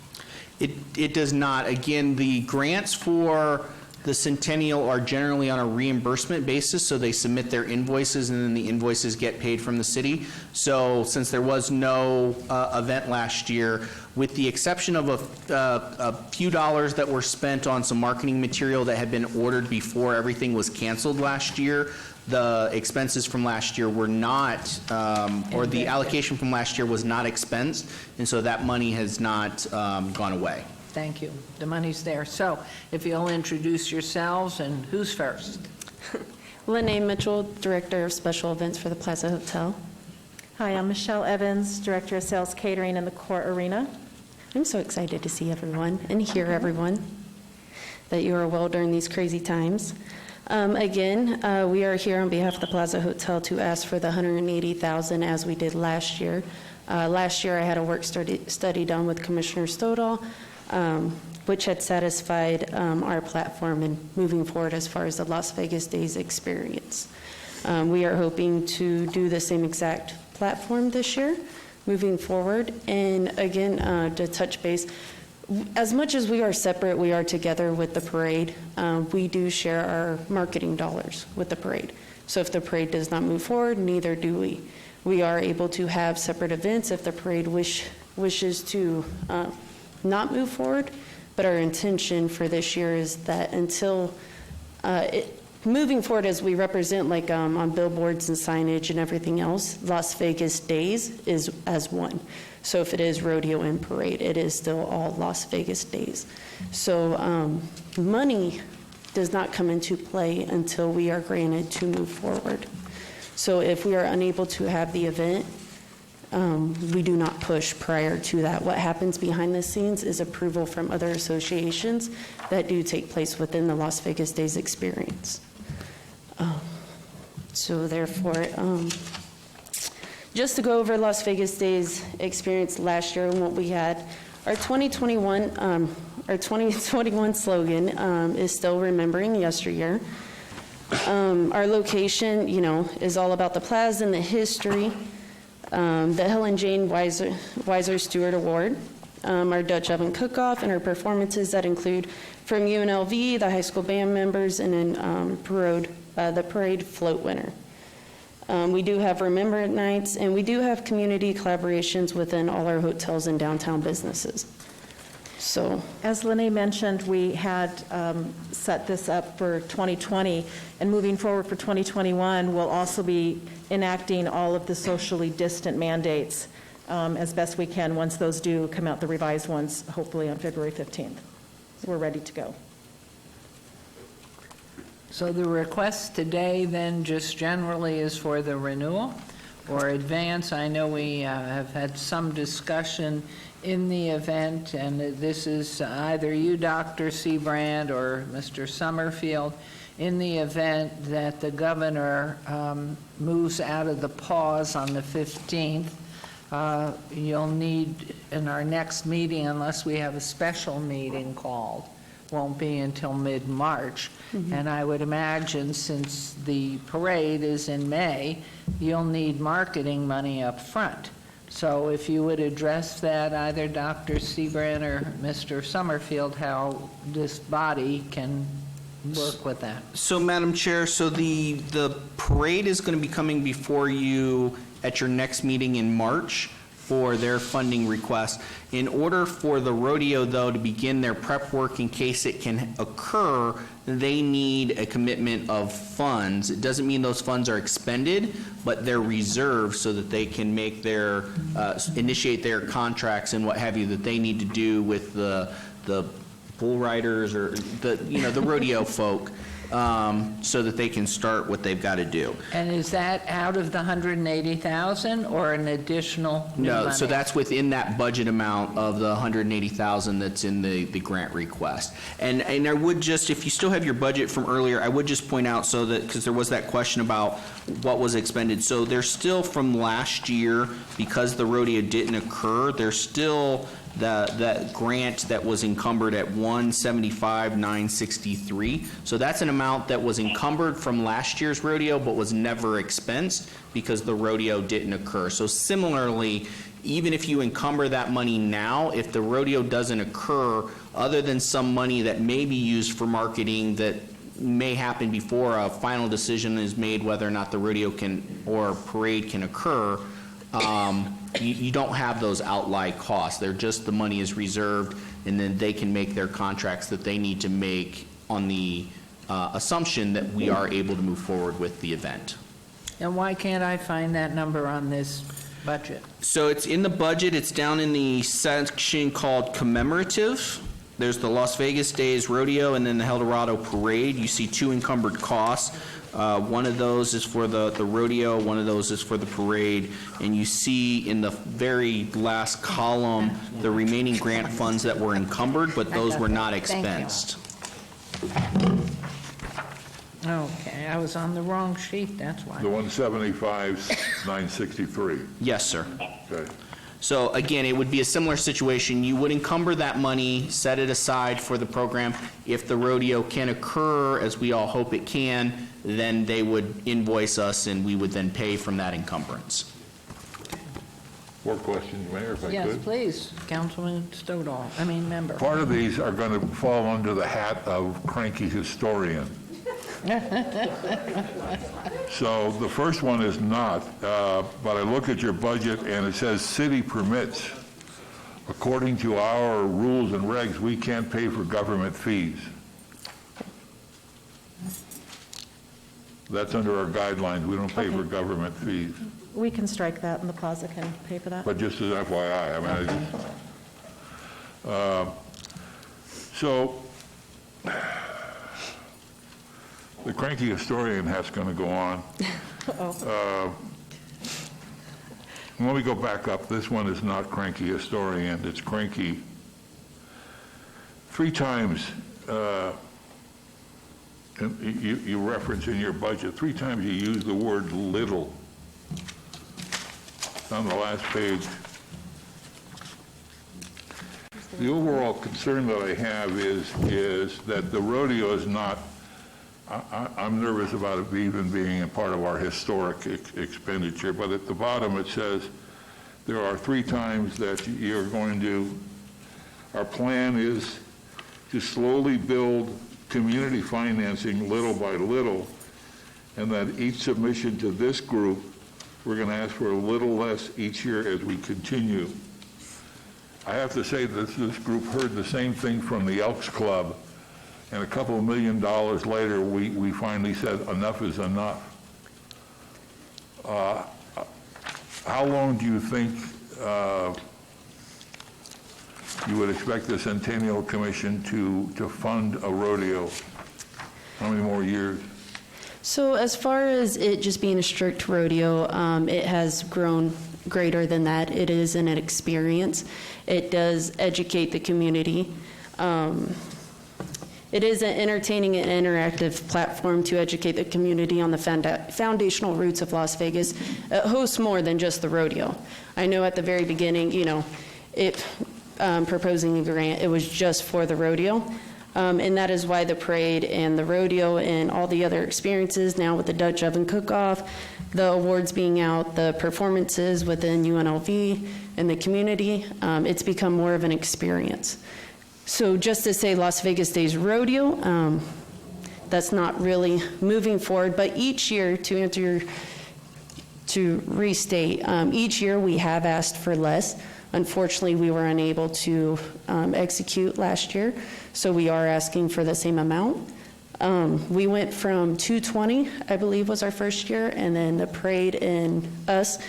It does not. Again, the grants for the Centennial are generally on a reimbursement basis, so they submit their invoices and then the invoices get paid from the city. So since there was no event last year, with the exception of a few dollars that were spent on some marketing material that had been ordered before everything was canceled last year, the expenses from last year were not, or the allocation from last year was not expensed, and so that money has not gone away. Thank you. The money's there. So if you'll introduce yourselves, and who's first? Lene Mitchell, Director of Special Events for the Plaza Hotel. Hi, I'm Michelle Evans, Director of Sales Catering in the Core Arena. I'm so excited to see everyone and hear everyone, that you are well during these crazy times. Again, we are here on behalf of the Plaza Hotel to ask for the $180,000 as we did last year. Last year I had a work study done with Commissioner Stodahl, which had satisfied our platform in moving forward as far as the Las Vegas Days experience. We are hoping to do the same exact platform this year, moving forward. And again, to touch base, as much as we are separate, we are together with the parade. We do share our marketing dollars with the parade. So if the parade does not move forward, neither do we. We are able to have separate events if the parade wishes to not move forward, but our intention for this year is that until moving forward, as we represent, like on billboards and signage and everything else, Las Vegas Days is as one. So if it is rodeo and parade, it is still all Las Vegas Days. So money does not come into play until we are granted to move forward. So if we are unable to have the event, we do not push prior to that. What happens behind the scenes is approval from other associations that do take place within the Las Vegas Days experience. So therefore, just to go over Las Vegas Days experience last year and what we had, our 2021 slogan is still remembering yesteryear. Our location, is all about the plaza and the history. The Helen Jane Weiser Stewart Award, our Dutch Oven Cook-Off, and our performances that include from UNLV, the high school band members, and then the parade float winner. We do have Remembrance Nights, and we do have community collaborations within all our hotels and downtown businesses. So, as Lene mentioned, we had set this up for 2020, and moving forward for 2021, we'll also be enacting all of the socially distant mandates as best we can once those do come out, the revised ones, hopefully on February 15th. So we're ready to go. So the request today then just generally is for the renewal or advance. I know we have had some discussion in the event, and this is either you, Dr. Seabrand, or Mr. Summerfield. In the event that the governor moves out of the pause on the 15th, you'll need, in our next meeting, unless we have a special meeting called, won't be until mid-March. Mm-hmm. And I would imagine, since the parade is in May, you'll need marketing money up front. So if you would address that, either Dr. Seabrand or Mr. Summerfield, how this body can work with that. So, Madam Chair, so the parade is going to be coming before you at your next meeting in March for their funding request. In order for the rodeo, though, to begin their prep work in case it can occur, they need a commitment of funds. It doesn't mean those funds are expended, but they're reserved so that they can make their, initiate their contracts and what have you that they need to do with the bull riders or the, you know, the rodeo folk, so that they can start what they've got to do. And is that out of the 180,000 or an additional new No, money? so that's within that budget amount of the 180,000 that's in the grant request. And I would just, if you still have your budget from earlier, I would just point out so that, because there was that question about what was expended. So there's still from last year, because the rodeo didn't occur, there's still that grant that was encumbered at 175,963. So that's an amount that was encumbered from last year's rodeo but was never expensed because the rodeo didn't occur. So similarly, even if you encumber that money now, if the rodeo doesn't occur, other than some money that may be used for marketing that may happen before a final decision is made whether or not the rodeo can or parade can occur, you don't have those outlay costs. They're just, the money is reserved, and then they can make their contracts that they need to make on the assumption that we are able to move forward with the event. And why can't I find that number on this budget? So it's in the budget, it's down in the section called commemorative. There's the Las Vegas Days Rodeo and then the El Dorado Parade. You see two encumbered costs. One of those is for the rodeo, one of those is for the parade, and you see in the very last column the remaining grant funds that were encumbered, but those were not expensed. Okay, I was on the wrong sheet, that's why. The 175,963. Yes, sir. Okay. So again, it would be a similar situation. You would encumber that money, set it aside for the program. If the rodeo can occur, as we all hope it can, then they would invoice us and we would then pay from that encumbrance. More questions, Mayor, if I could? Yes, please, Councilman Stoddall, member. Part of these are going to fall under the hat of cranky historian. So the first one is not, but I look at your budget and it says city permits. According to our rules and regs, we can't pay for government fees. That's under our guidelines. We don't pay for government fees. We can strike that and the plaza can pay for that. But just as FYI, so the cranky historian has going to go on. Let me go back up. This one is not cranky historian. It's cranky. 3 times, you reference in your budget, 3 times you use the word little. It's on the last page. The overall concern that I have is that the rodeo is not, I'm nervous about it even being a part of our historic expenditure, but at the bottom it says there are 3 times that you're going to, our plan is to slowly build community financing little by little, and that each submission to this group, we're going to ask for a little less each year as we continue. I have to say that this group heard the same thing from the Elks Club, and a couple of $1 million later, we finally said enough is enough. How long do you think you would expect the Centennial Commission to fund a rodeo? How many more years? So as far as it just being a strict rodeo, it has grown greater than that. It is an experience. It does educate the community. It is an entertaining and interactive platform to educate the community on the foundational roots of Las Vegas. It hosts more than just the rodeo. I know at the very beginning, proposing a grant, it was just for the rodeo. And that is why the parade and the rodeo and all the other experiences now with the Dutch Oven Cook-Off, the awards being out, the performances within UNLV and the community, it's become more of an experience. So just to say Las Vegas Days Rodeo, that's not really moving forward, but each year, to answer to restate, each year we have asked for less. Unfortunately, we were unable to execute last year, so we are asking for the same amount. We went from 220, I believe was our first year, and then the parade and us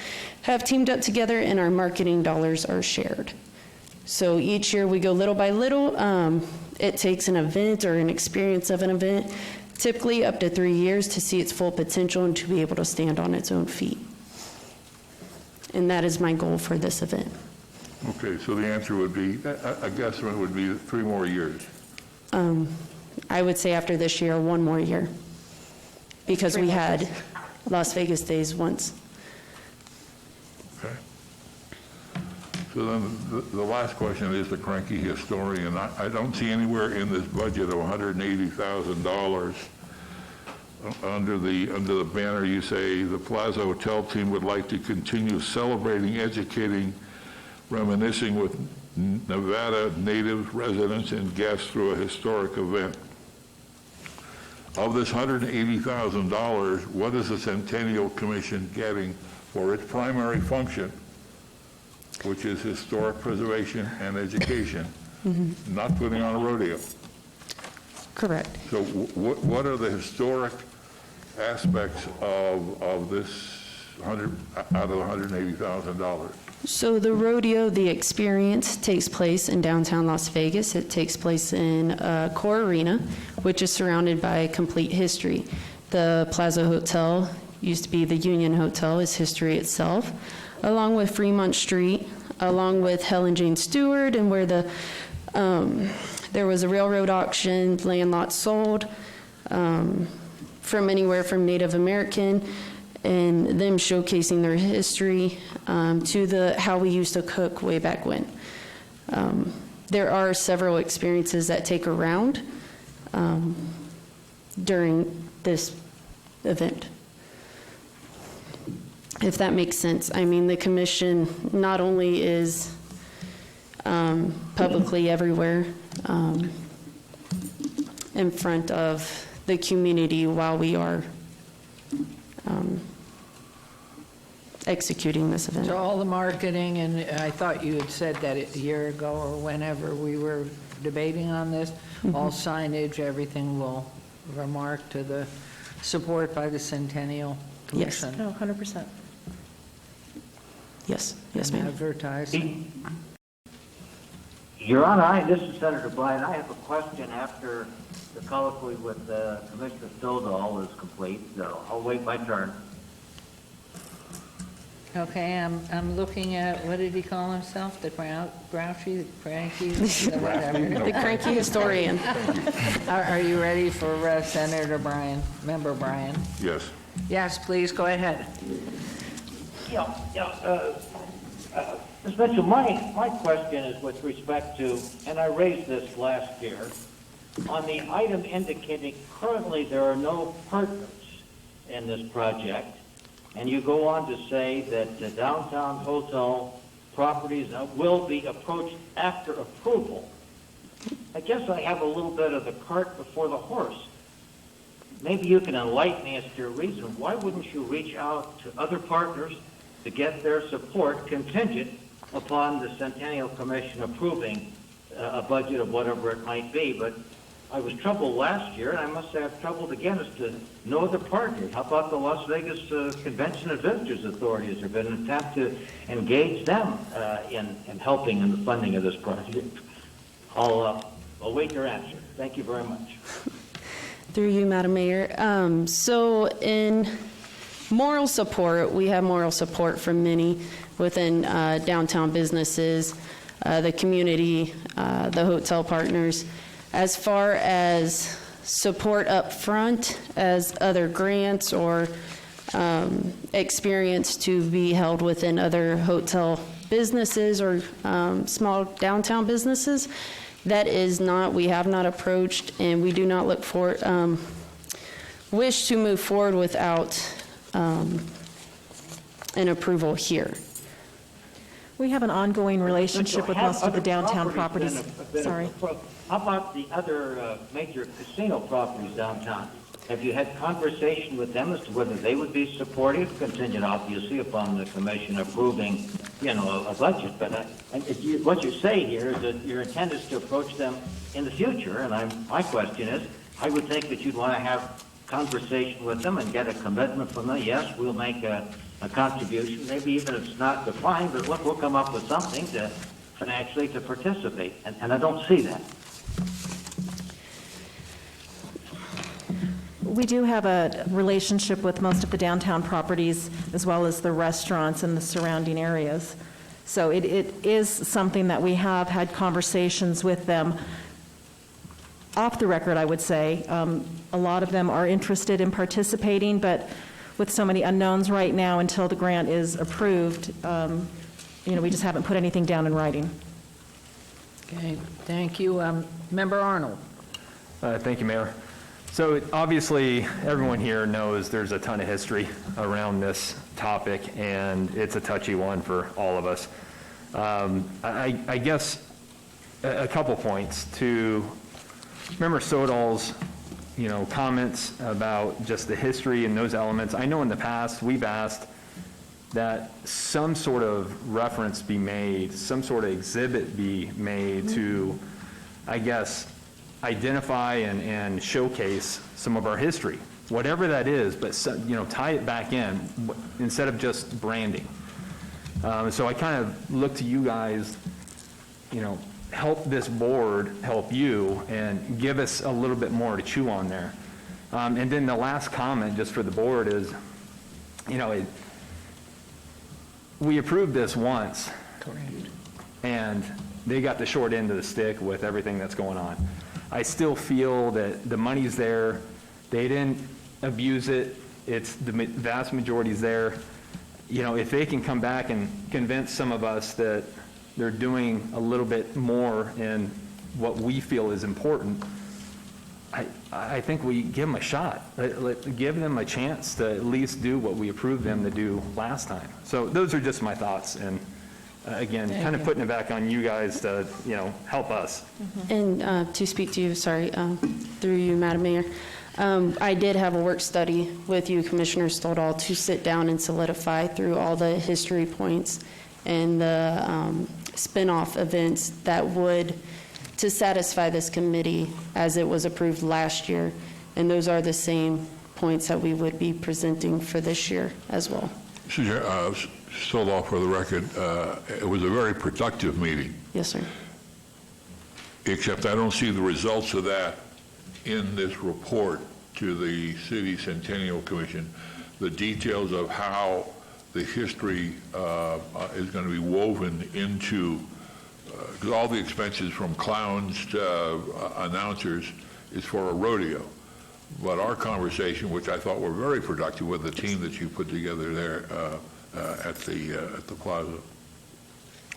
have teamed up together and our marketing dollars are shared. So each year we go little by little. It takes an event or an experience of an event, typically up to 3 years to see its full potential and to be able to stand on its own feet. And that is my goal for this event. Okay, so the answer would be, I guess it would be 3 more years. I would say after this year, 1 more year, because we had Las Vegas Days once. Okay. So then the last question is the cranky historian. I don't see anywhere in this budget of $180,000 under the banner you say the Plaza Hotel team would like to continue celebrating, educating, reminiscing with Nevada native residents and guests through a historic event. Of this $180,000, what is the Centennial Commission getting for its primary function, which is historic preservation and education, not putting on a rodeo? Correct. So what are the historic aspects of this out of the $180,000? So the rodeo, the experience, takes place in downtown Las Vegas. It takes place in Core Arena, which is surrounded by complete history. The Plaza Hotel used to be the Union Hotel, is history itself, along with Fremont Street, along with Helen Jane Stewart, and where there was a railroad auction, land lots sold from anywhere from Native American, and them showcasing their history to how we used to cook way back when. There are several experiences that take around during this event, if that makes sense. I mean, the commission not only is publicly everywhere in front of the community while we are executing this event. So all the marketing, and I thought you had said that a year ago or whenever we were debating on this, all signage, everything will remark to the support by the Centennial Yes. Commission. No, 100%. Yes, And ma'am. Advertising. Your Honor, this is Senator Bryan. I have a question after the colloquy with Commissioner Stovall is complete, so I'll wait my turn. Okay, I'm looking at, what did he call himself? The grouchy, cranky, whatever. The cranky historian. Are you ready for Senator Bryan, Member Bryan? Yes. Yes, please, go ahead. Ms. Mitchell, my question is with respect to, and I raised this last year, on the item indicating currently there are no partners in this project, and you go on to say that the downtown hotel properties will be approached after approval. I guess I have a little bit of the cart before the horse. Maybe you can enlighten me as to your reason. Why wouldn't you reach out to other partners to get their support contingent upon the Centennial Commission approving a budget of whatever it might be? But I was troubled last year, and I must have troubled again as to no other partners. How about the Las Vegas Convention and Visitors Authority? Has there been an attempt to engage them in helping in the funding of this project? I'll await your answer. Thank you very much. Through you, Madam Mayor. So in moral support, we have moral support from many within downtown businesses, the community, the hotel partners. As far as support up front as other grants or experience to be held within other hotel businesses or small downtown businesses, that is not, we have not approached, and we do not look for, wish to move forward without an approval here. We have an ongoing relationship with most of the downtown properties. Sorry. How about the other major casino properties downtown? Have you had conversation with them as to whether they would be supportive, contingent obviously upon the commission approving, a budget? But what you say here is that your intent is to approach them in the future, and my question is, I would think that you'd want to have conversation with them and get a commitment from them. Yes, we'll make a contribution, maybe even if it's not defined, but look, we'll come up with something to financially to participate, and I don't see that. We do have a relationship with most of the downtown properties as well as the restaurants in the surrounding areas. So it is something that we have had conversations with them. Off the record, I would say, a lot of them are interested in participating, but with so many unknowns right now until the grant is approved, we just haven't put anything down in writing. Okay, thank you. Member Arnold. Thank you, Mayor. So obviously, everyone here knows there's a ton of history around this topic, and it's a touchy one for all of us. I guess a couple points to Member Sodal's, comments about just the history and those elements. I know in the past we've asked that some sort of reference be made, some sort of exhibit be made to, I guess, identify and showcase some of our history, whatever that is, but tie it back in instead of just branding. So I kind of look to you guys, help this board help you and give us a little bit more to chew on there. And then the last comment just for the board is, we approved this once, and they got the short end of the stick with everything that's going on. I still feel that the money's there. They didn't abuse it. It's the vast majority's there. If they can come back and convince some of us that they're doing a little bit more in what we feel is important, I think we give them a shot. Give them a chance to at least do what we approved them to do last time. So those are just my thoughts, and again, kind of putting it back on you guys to, help us. And to speak to you, through you, Madam Mayor, I did have a work study with you, Commissioner Stoddal, to sit down and solidify through all the history points and the spin-off events that would, to satisfy this committee as it was approved last year. And those are the same points that we would be presenting for this year as well. Stoddal, for the record, it was a very productive meeting. Yes, sir. Except I don't see the results of that in this report to the City Centennial Commission, the details of how the history is going to be woven into, because all the expenses from clowns to announcers is for a rodeo. But our conversation, which I thought were very productive with the team that you put together there at the plaza,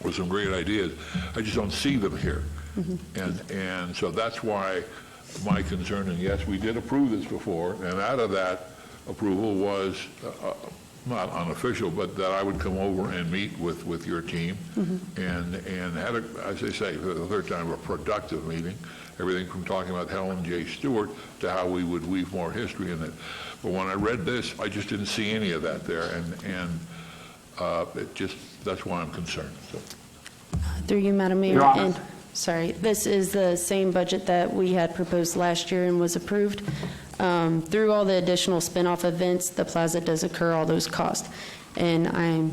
with some great ideas, I just don't see them here. And so that's why my concern, and yes, we did approve this before, and out of that approval was not unofficial, but that I would come over and meet with your team and had, as I say, for the third time, a productive meeting. Everything from talking about Helen J. Stewart to how we would weave more history in it. But when I read this, I just didn't see any of that there, and that's why I'm concerned. So. Through you, Madam Mayor, and this is the same budget that we had proposed last year and was approved. Through all the additional spin-off events, the plaza does incur all those costs. And I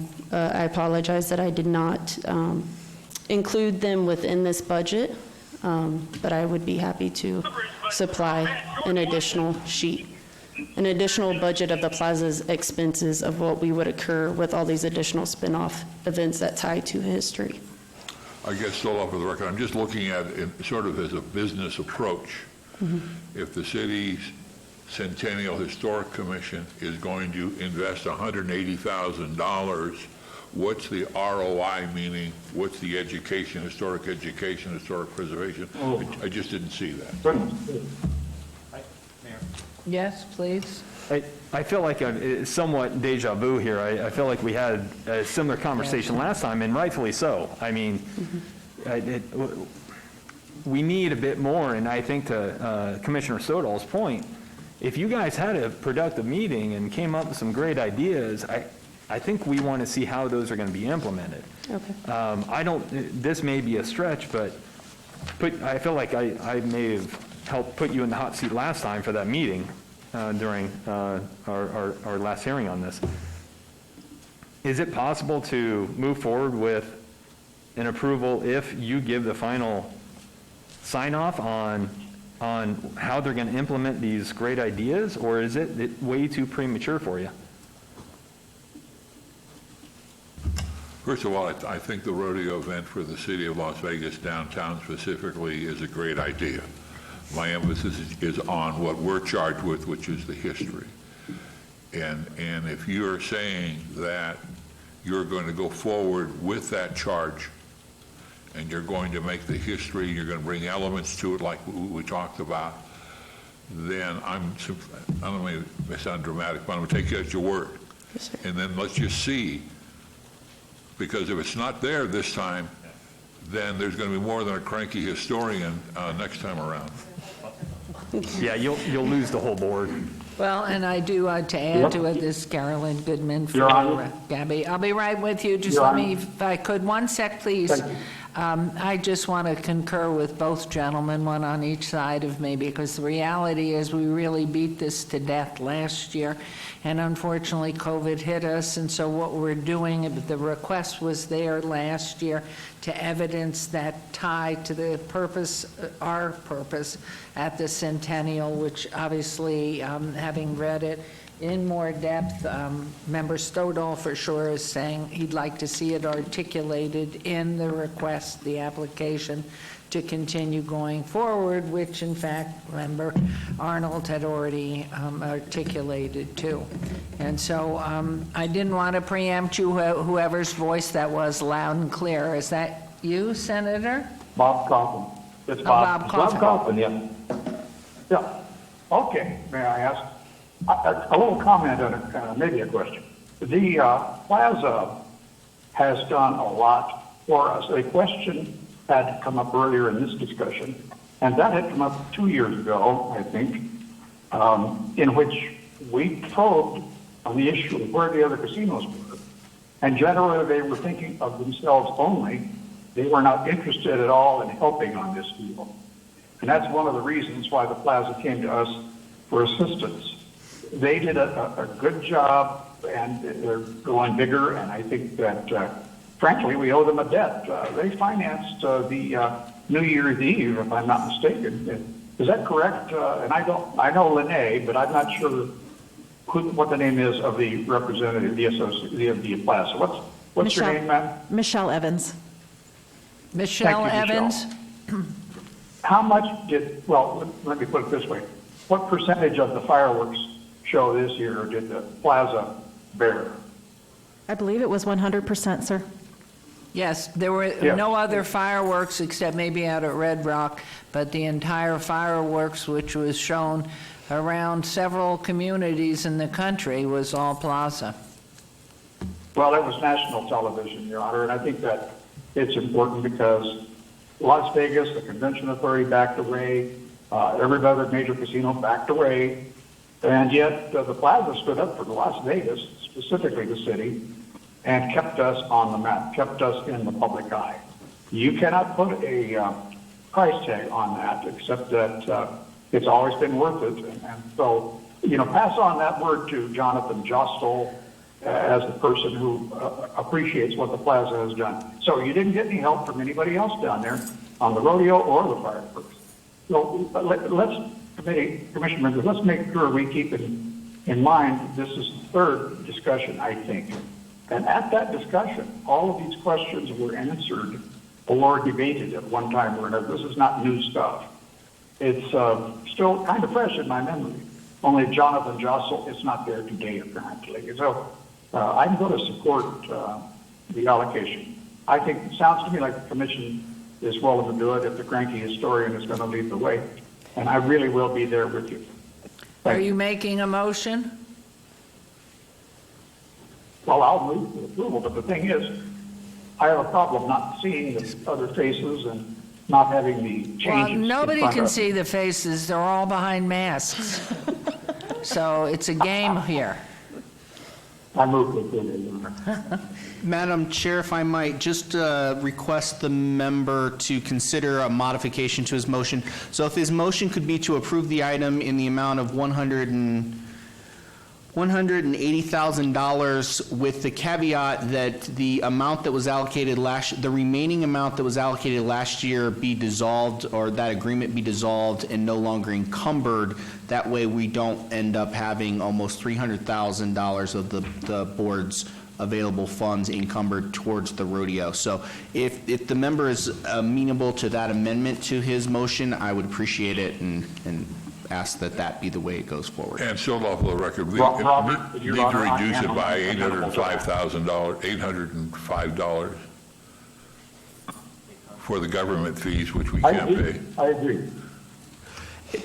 apologize that I did not include them within this budget, but I would be happy to supply an additional sheet, an additional budget of the plaza's expenses of what we would incur with all these additional spin-off events that tie to history. I guess still off of the record, I'm just looking at it sort of as a business approach. If the city's Centennial Historic Commission is going to invest $180,000, what's the ROI, meaning what's the education, historic preservation? I just didn't see that. Yes, please. I feel like it's somewhat deja vu here. I feel like we had a similar conversation last time, and rightfully so. I mean, we need a bit more, and I think to Commissioner Sodal's point, if you guys had a productive meeting and came up with some great ideas, I think we want to see how those are going to be implemented. Okay. This may be a stretch, but I feel like I may have helped put you in the hot seat last time for that meeting during our last hearing on this. Is it possible to move forward with an approval if you give the final sign-off on how they're going to implement these great ideas, or is it way too premature for you? First of all, I think the rodeo event for the city of Las Vegas downtown specifically is a great idea. My emphasis is on what we're charged with, which is the history. And if you're saying that you're going to go forward with that charge and you're going to make the history, you're going to bring elements to it like we talked about, then I don't mean to sound dramatic, but I'm going to take you at your word. Yes, sir. And then let's just see. Because if it's not there this time, then there's going to be more than a cranky historian next time around. Yeah, you'll lose the whole board. Well, and I do, to add to it, this is Carolyn Goodman for Gabby. I'll be right with you. Just let me, if I could, 1 sec, please. I just want to concur with both gentlemen, one on each side of me, because the reality is we really beat this to death last year, and unfortunately COVID hit us, and so what we're doing, the request was there last year to evidence that tie to the purpose, our purpose at the Centennial, which obviously, having read it in more depth, Member Stoddall for sure is saying he'd like to see it articulated in the request, the application, to continue going forward, which in fact Member Arnold had already articulated too. And so I didn't want to preempt you, whoever's voice that was loud and clear. Is that you, Senator? Bob Coffin. It's Bob. Bob Coffin, yeah. Yeah. Okay, may I ask? A little comment on it, maybe a question. The plaza has done a lot for us. A question had come up earlier in this discussion, and that had come up 2 years ago, I think, in which we probed on the issue of where the other casinos were. And generally, they were thinking of themselves only. They were not interested at all in helping on this deal. And that's one of the reasons why the plaza came to us for assistance. They did a good job, and they're going bigger, and I think that, frankly, we owe them a debt. They financed the New Year's Eve, if I'm not mistaken. Is that correct? And I know Lene, but I'm not sure what the name is of the representative of the plaza. What's your name, ma'am? Michelle Evans. Michelle Evans. How much let me put it this way. What percentage of the fireworks show this year did the plaza bear? I believe it was 100%, sir. Yes, there were no other fireworks except maybe out at Red Rock, but the entire fireworks, which was shown around several communities in the country, was all plaza. Well, it was national television, Your Honor, and I think that it's important because Las Vegas, the Convention Authority backed away, every other major casino backed away, and yet the plaza stood up for Las Vegas, specifically the city, and kept us on the map, kept us in the public eye. You cannot put a price tag on that, except that it's always been worth it. And so, pass on that word to Jonathan Jostel as the person who appreciates what the plaza has done. So you didn't get any help from anybody else down there on the rodeo or the fireworks. So Commission members, let's make sure we keep in mind this is the third discussion, I think. And at that discussion, all of these questions were answered or debated at one time or another. This is not new stuff. It's still kind of fresh in my memory. Only Jonathan Jostel is not there today, apparently. So I'm going to support the allocation. I think it sounds to me like the commission is willing to do it if the cranky historian is going to lead the way. And I really will be there with you. Are you making a motion? Well, I'll move for approval, but the thing is, I have a problem not seeing the other faces and not having the changes. Well, nobody can see the faces. They're all behind masks. So it's a game here. I move to continue. Madam Chair, if I might, just request the member to consider a modification to his motion. So if his motion could be to approve the item in the amount of $180,000 with the caveat that the amount that was allocated the remaining amount that was allocated last year be dissolved, or that agreement be dissolved and no longer encumbered. That way we don't end up having almost $300,000 of the board's available funds encumbered towards the rodeo. So if the member is amenable to that amendment to his motion, I would appreciate it and ask that be the way it goes forward. And still off the record, we Robert, need Your to Honor, reduce I it am by $805,000. $805 for the government fees, which we can't pay. I agree.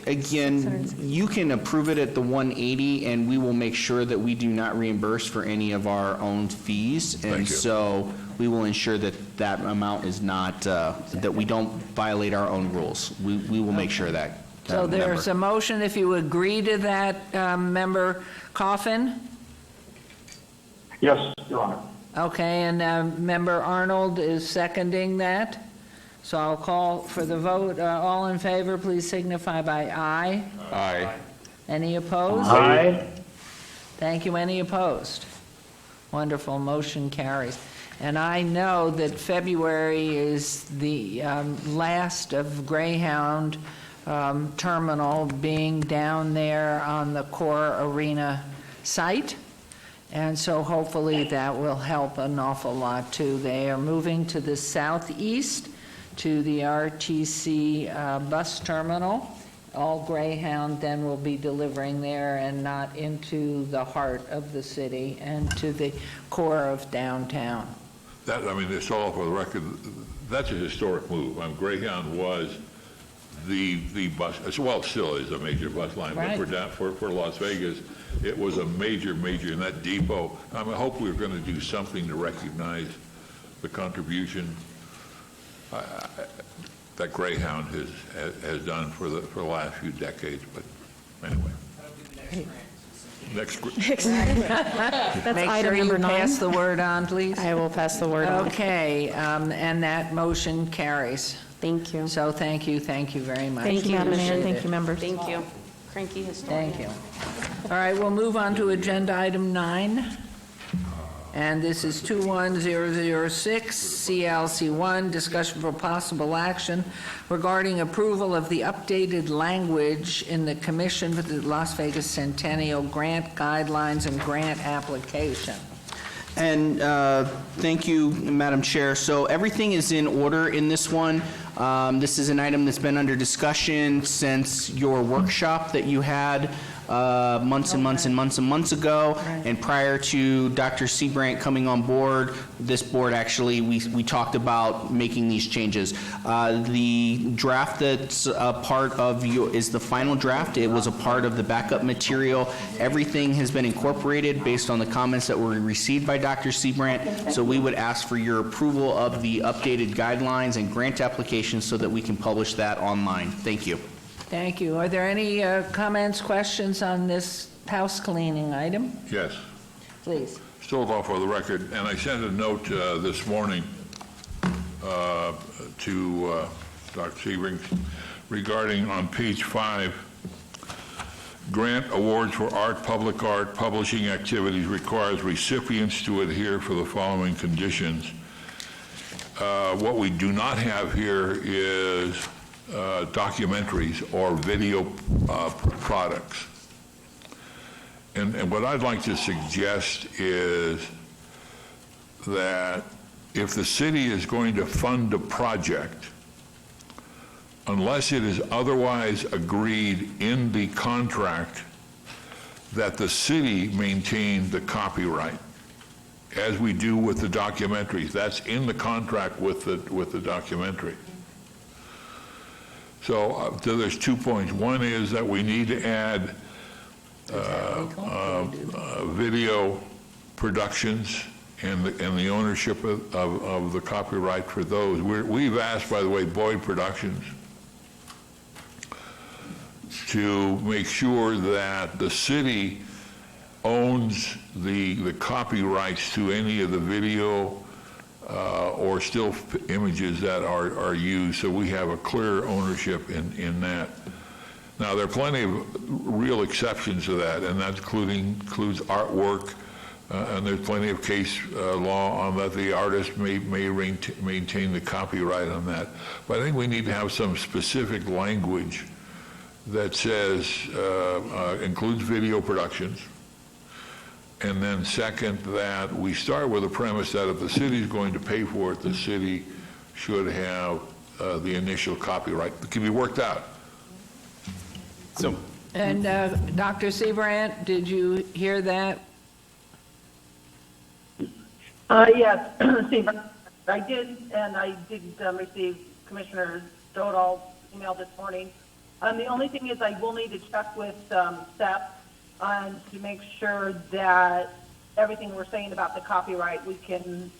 Again, you can approve it at the 180, and we will make sure that we do not reimburse for any of our own fees. And Thank you. so we will ensure that that amount is not, that we don't violate our own rules. We will make sure of that. So there's a motion, if you agree to that, Member Coffin? Yes, Your Honor. Okay, and Member Arnold is seconding that. So I'll call for the vote. All in favor, please signify by aye. Aye. Any opposed? Aye. Thank you. Any opposed? Wonderful. Motion carries. And I know that February is the last of Greyhound terminal being down there on the core arena site. And so hopefully that will help an awful lot too. They are moving to the southeast to the RTC bus terminal. All Greyhound then will be delivering there and not into the heart of the city and to the core of downtown. That, I mean, it's all for the record, that's a historic move. Greyhound was the bus, well, it still is a major bus line, Right. but for Las Vegas, it was a major, in that depot. I hope we're going to do something to recognize the contribution that Greyhound has done for the last few decades, but anyway. Next. That's Make item sure you number 9. pass the word on, please. I will pass the word on. Okay, and that motion carries. Thank you. So thank you very much. Thank you, Madam Mayor. Appreciate Thank it. you, members. Thank you. Cranky historian. Thank you. All right, we'll move on to agenda item 9. And this is 21006, CLC1, discussion for possible action regarding approval of the updated language in the Commission for the Las Vegas Centennial Grant Guidelines and Grant Application. And thank you, Madam Chair. So everything is in order in this one. This is an item that's been under discussion since your workshop that you had months and months and months and months ago. Right. And prior to Dr. Seabrandt coming on board, this board actually, we talked about making these changes. The draft that's a part of you is the final draft. It was a part of the backup material. Everything has been incorporated based on the comments that were received by Dr. Seabrandt. So we would ask for your approval of the updated guidelines and grant applications so that we can publish that online. Thank you. Thank you. Are there any comments, questions on this house cleaning item? Yes. Please. Still off for the record, and I sent a note this morning to Dr. Sebring regarding on page 5, grant awards for art, public art, publishing activities requires recipients to adhere for the following conditions. What we do not have here is documentaries or video products. And what I'd like to suggest is that if the city is going to fund a project, unless it is otherwise agreed in the contract that the city maintain the copyright, as we do with the documentaries, that's in the contract with the documentary. So there's 2 points. One is that we need to add video productions and the ownership of the copyright for those. We've asked, by the way, Boyd Productions to make sure that the city owns the copyrights to any of the video or still images that are used, so we have a clear ownership in that. Now, there are plenty of real exceptions to that, and that includes artwork, and there's plenty of case law on that the artist may maintain the copyright on that. But I think we need to have some specific language that says, includes video productions, and then second, that we start with the premise that if the city is going to pay for it, the city should have the initial copyright. It can be worked out. So. And Dr. Seabrandt, did you hear that? Yes, Steve, I did, and I did receive Commissioner Dodal's email this morning. The only thing is I will need to check with Seth to make sure that everything we're saying about the copyright, we can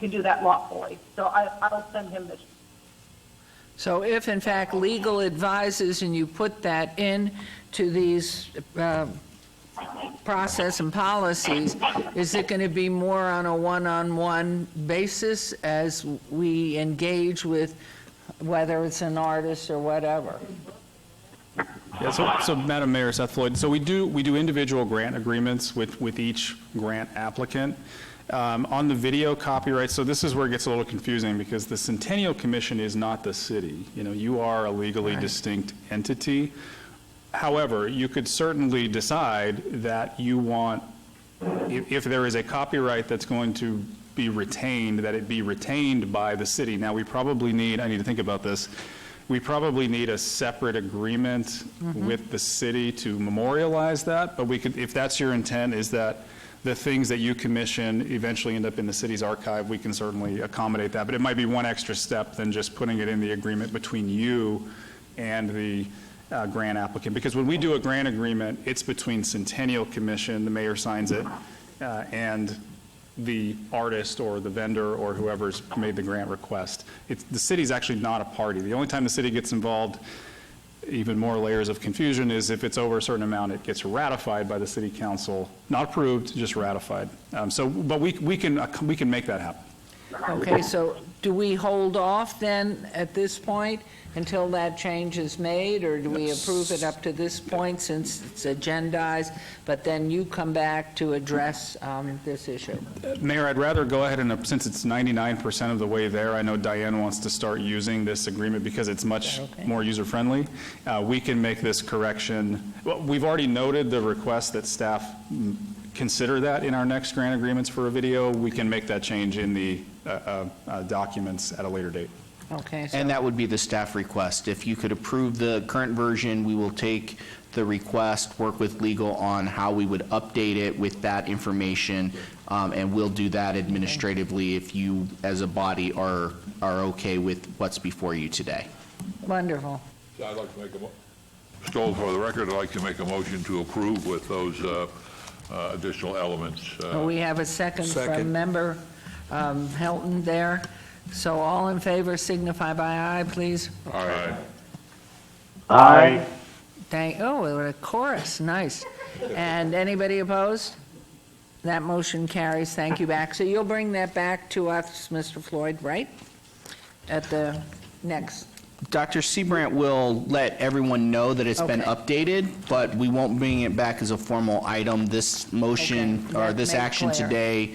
do that lawfully. So I'll send him this. So if in fact legal advises and you put that in to these process and policies, is it going to be more on a one-on-one basis as we engage with whether it's an artist or whatever? Yeah, so Madam Mayor, Seth Floyd, so we do individual grant agreements with each grant applicant. On the video copyright, so this is where it gets a little confusing because the Centennial Commission is not the city. You know, you are a legally distinct entity. However, you could certainly decide that you want, if there is a copyright that's going to be retained, that it be retained by the city. Now, we probably need, I need to think about this, we probably need a separate agreement with the city to memorialize that, but we could, if that's your intent, is that the things that you commission eventually end up in the city's archive, we can certainly accommodate that. But it might be one extra step than just putting it in the agreement between you and the grant applicant. Because when we do a grant agreement, it's between Centennial Commission, the mayor signs it, and the artist or the vendor or whoever's made the grant request. The city's actually not a party. The only time the city gets involved, even more layers of confusion, is if it's over a certain amount, it gets ratified by the city council, not approved, just ratified. But we can make that happen. Okay, so do we hold off then at this point until that change is made, or do we approve it up to this point since it's agendized, but then you come back to address this issue? Mayor, I'd rather go ahead and, since it's 99% of the way there, I know Diane wants to start using this agreement because it's much more user-friendly. We can make this correction. Well, we've already noted the request that staff consider that in our next grant agreements for a video. We can make that change in the documents at a later date. Okay. So And that would be the staff request. If you could approve the current version, we will take the request, work with legal on how we would update it with that information, and we'll do that administratively if you, as a body, are okay with what's before you today. Wonderful. So I'd like to make Stoll, for the record, I'd like to make a motion to approve with those additional elements. We have a second from member Helton there. So all in favor signify by aye, please. Aye. Aye. Oh, a chorus, nice. And anybody opposed? That motion carries. Thank you back. So you'll bring that back to us, Mr. Floyd, right? At the next. Dr. Seabrandt will let everyone know that it's been updated, but we won't bring it back as a formal item. This motion or this action today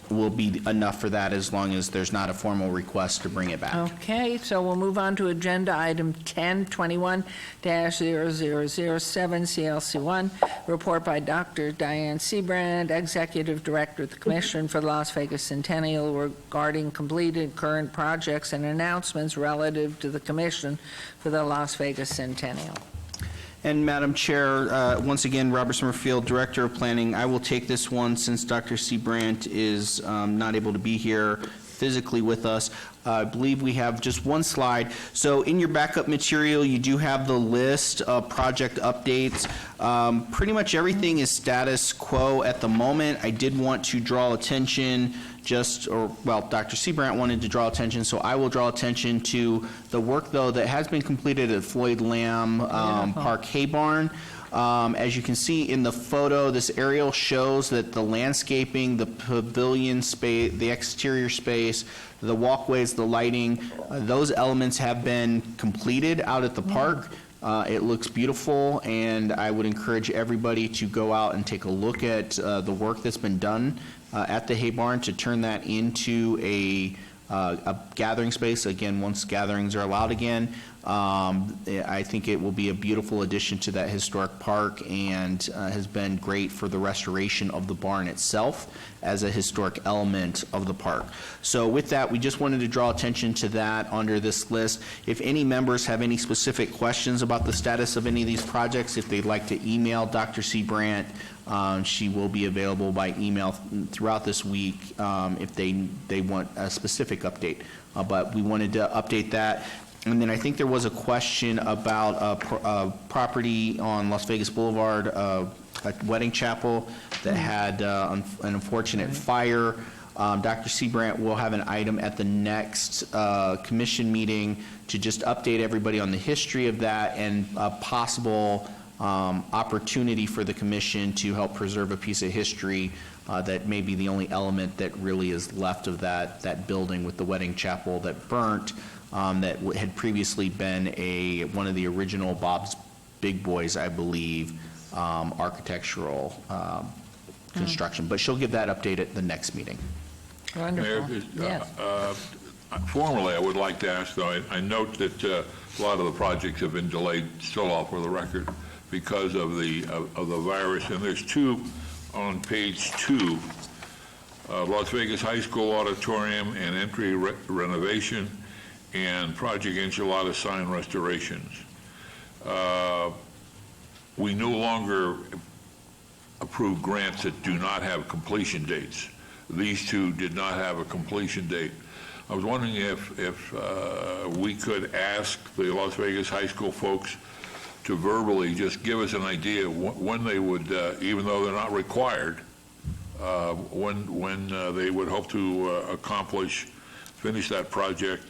will be enough for that, as long as there's not a formal request to bring it back. Okay, so we'll move on to agenda item 1021-0007 CLC1, report by Dr. Diane Seabrandt, Executive Director of the Commission for the Las Vegas Centennial, regarding completed current projects and announcements relative to the Commission for the Las Vegas Centennial. And Madam Chair, once again, Robert Summerfield, Director of Planning. I will take this one since Dr. Seabrandt is not able to be here. physically with us. I believe we have just one slide. So in your backup material, you do have the list of project updates. Pretty much everything is status quo at the moment. I did want to draw attention Dr. Seabrandt wanted to draw attention, so I will draw attention to the work, though, that has been completed at Floyd Lamb Park Hay Barn. As you can see in the photo, this aerial shows that the landscaping, the pavilion space, the exterior space, the walkways, the lighting, those elements have been completed out at the park. It looks beautiful, and I would encourage everybody to go out and take a look at the work that's been done at the Hay Barn to turn that into a gathering space. Again, once gatherings are allowed again, I think it will be a beautiful addition to that historic park, and has been great for the restoration of the barn itself as a historic element of the park. So with that, we just wanted to draw attention to that under this list. If any members have any specific questions about the status of any of these projects, if they'd like to email Dr. Seabrandt, she will be available by email throughout this week if they want a specific update. But we wanted to update that. And then I think there was a question about a property on Las Vegas Boulevard, a wedding chapel that had an unfortunate fire. Dr. Seabrandt will have an item at the next commission meeting to just update everybody on the history of that and a possible opportunity for the commission to help preserve a piece of history that may be the only element that really is left of that building with the wedding chapel that burnt, that had previously been one of the original Bob's Big Boys, I believe, architectural construction. But she'll give that update at the next meeting. Wonderful. Mayor, Yes. formally, I would like to ask, though, I note that a lot of the projects have been delayed, still off for the record, because of the virus. And there's two on page 2, Las Vegas High School auditorium and entry renovation, and Project Enchilada sign restorations. We no longer approve grants that do not have completion dates. These two did not have a completion date. I was wondering if we could ask the Las Vegas High School folks to verbally just give us an idea when they would, even though they're not required, when they would hope to finish that project,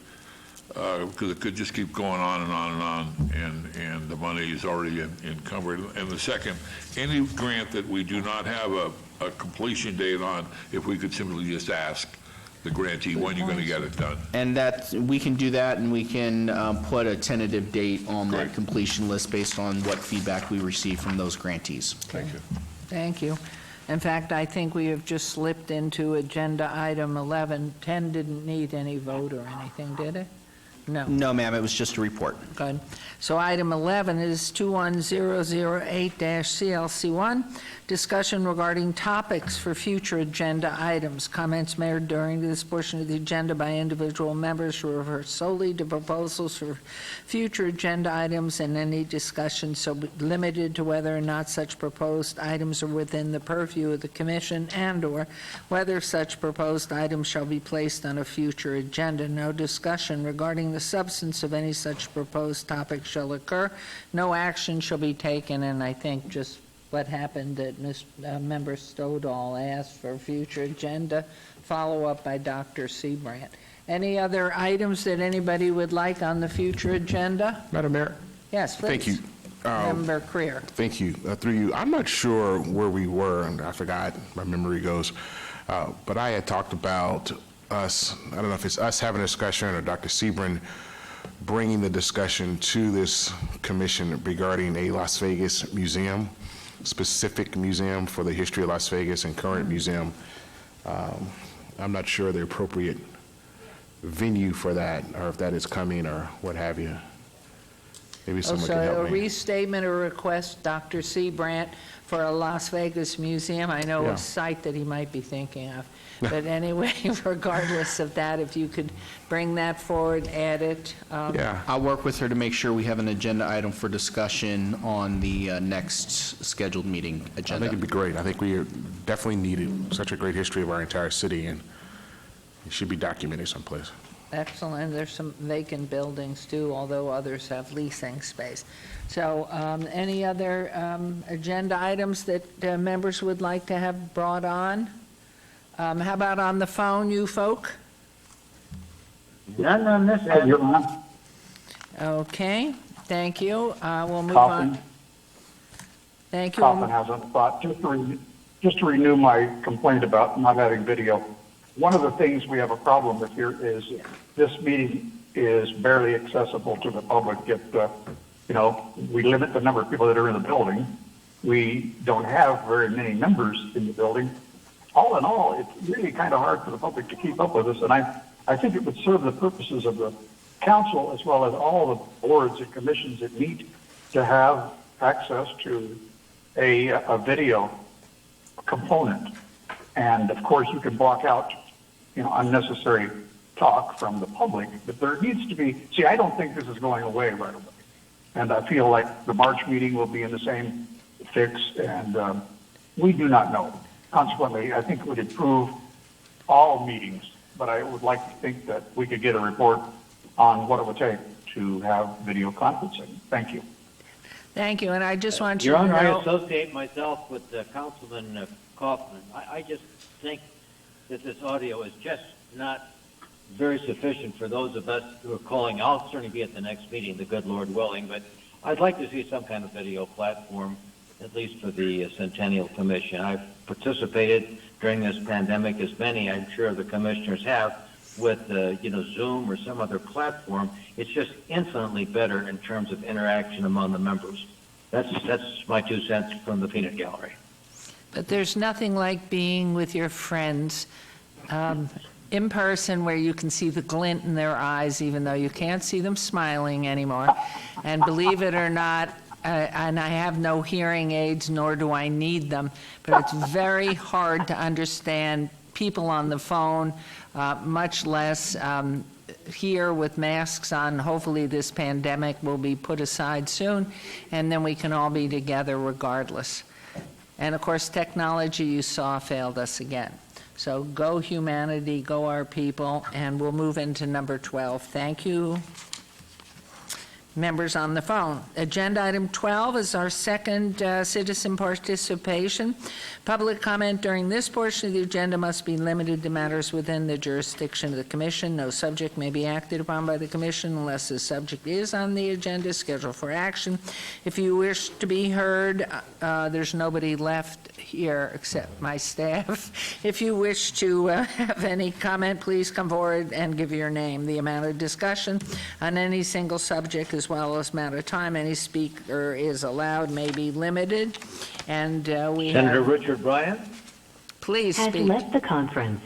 because it could just keep going on and on and on, and the money is already encumbered. And the second, any grant that we do not have a completion date on, if we could simply just ask the grantee when you're going to get it done. And we can do that, and we can put a tentative date on that completion list based on what feedback we receive from those grantees. Thank you. Thank you. In fact, I think we have just slipped into agenda item 11. 10 didn't need any vote or anything, did it? No. No, ma'am, it was just a report. Good. So item 11 is 21008-CLC1, discussion regarding topics for future agenda items. Comments made during this portion of the agenda by individual members will refer solely to proposals for future agenda items, and any discussion so limited to whether or not such proposed items are within the purview of the commission and/or whether such proposed items shall be placed on a future agenda. No discussion regarding the substance of any such proposed topic shall occur. No action shall be taken, and I think just what happened that Member Stodahl asked for future agenda, follow up by Dr. Seabrandt. Any other items that anybody would like on the future agenda? Madam Mayor? Yes, please. Thank you. Member Creer. Thank you. Through you, I'm not sure where we were, and I forgot, my memory goes, but I had talked about us, I don't know if it's us having a discussion or Dr. Seabrandt bringing the discussion to this commission regarding a Las Vegas museum, specific museum for the history of Las Vegas and current museum. I'm not sure the appropriate venue for that, or if that is coming or what have you. Maybe someone can help So a me. restatement or request, Dr. Seabrandt, for a Las Vegas museum. I know a site that he might be thinking of. But anyway, regardless of that, if you could bring that forward, add it. I'll work with her to make sure we have an agenda item for discussion on the next scheduled meeting agenda. I think it'd be great. I think we definitely needed such a great history of our entire city, and It should be documented someplace. Excellent. There's some vacant buildings too, although others have leasing space. So any other agenda items that members would like to have brought on? How about on the phone, you folk? None on this end. Okay, thank you. We'll move Coffin. on. Thank you. Coffin hasn't thought, just to renew my complaint about not having video. One of the things we have a problem with here is this meeting is barely accessible to the public. If, we limit the number of people that are in the building. We don't have very many members in the building. All in all, it's really kind of hard for the public to keep up with us. And I think it would serve the purposes of the council as well as all the boards and commissions that meet to have access to a video component. And of course, you can block out, unnecessary talk from the public, but there needs to be, I don't think this is going away right away. And I feel like the March meeting will be in the same fix, and we do not know. Consequently, I think it would improve all meetings, but I would like to think that we could get a report on what it would take to have video conferencing. Thank you. Thank you, and I just want you Your to Honor, I know... associate myself with Councilman Kaufman. I just think that this audio is just not very sufficient for those of us who are calling. I'll certainly be at the next meeting, the good Lord willing, but I'd like to see some kind of video platform, at least for the Centennial Commission. I've participated during this pandemic, as many, I'm sure, the commissioners have, with Zoom or some other platform. It's just infinitely better in terms of interaction among the members. That's my 2 cents from the peanut gallery. But there's nothing like being with your friends in person, where you can see the glint in their eyes, even though you can't see them smiling anymore. And believe it or not, and I have no hearing aids, nor do I need them, but it's very hard to understand people on the phone, much less here with masks on. Hopefully this pandemic will be put aside soon, and then we can all be together regardless. And of course, technology, you saw, failed us again. So go humanity, go our people, and we'll move into number 12. Thank you, members on the phone. Agenda item 12 is our second citizen participation. Public comment during this portion of the agenda must be limited to matters within the jurisdiction of the commission. No subject may be acted upon by the commission unless the subject is on the agenda scheduled for action. If you wish to be heard, there's nobody left here except my staff. If you wish to have any comment, please come forward and give your name. The amount of discussion on any single subject, as well as amount of time any speaker is allowed, may be limited. And we Senator have... Richard Bryan? Please has speak. left the conference.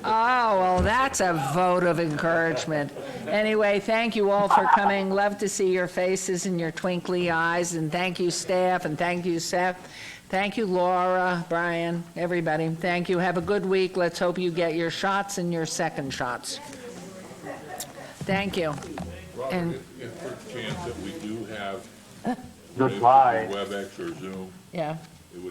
Oh, well, that's a vote of encouragement. Anyway, thank you all for coming. Love to see your faces and your twinkly eyes. And thank you, staff, and thank you, Seth. Thank you, Laura, Brian, everybody. Thank you. Have a good week. Let's hope you get your shots and your second shots. Thank you. Robert, And if for a chance that we do have Goodbye. WebEx or Zoom, yeah. it would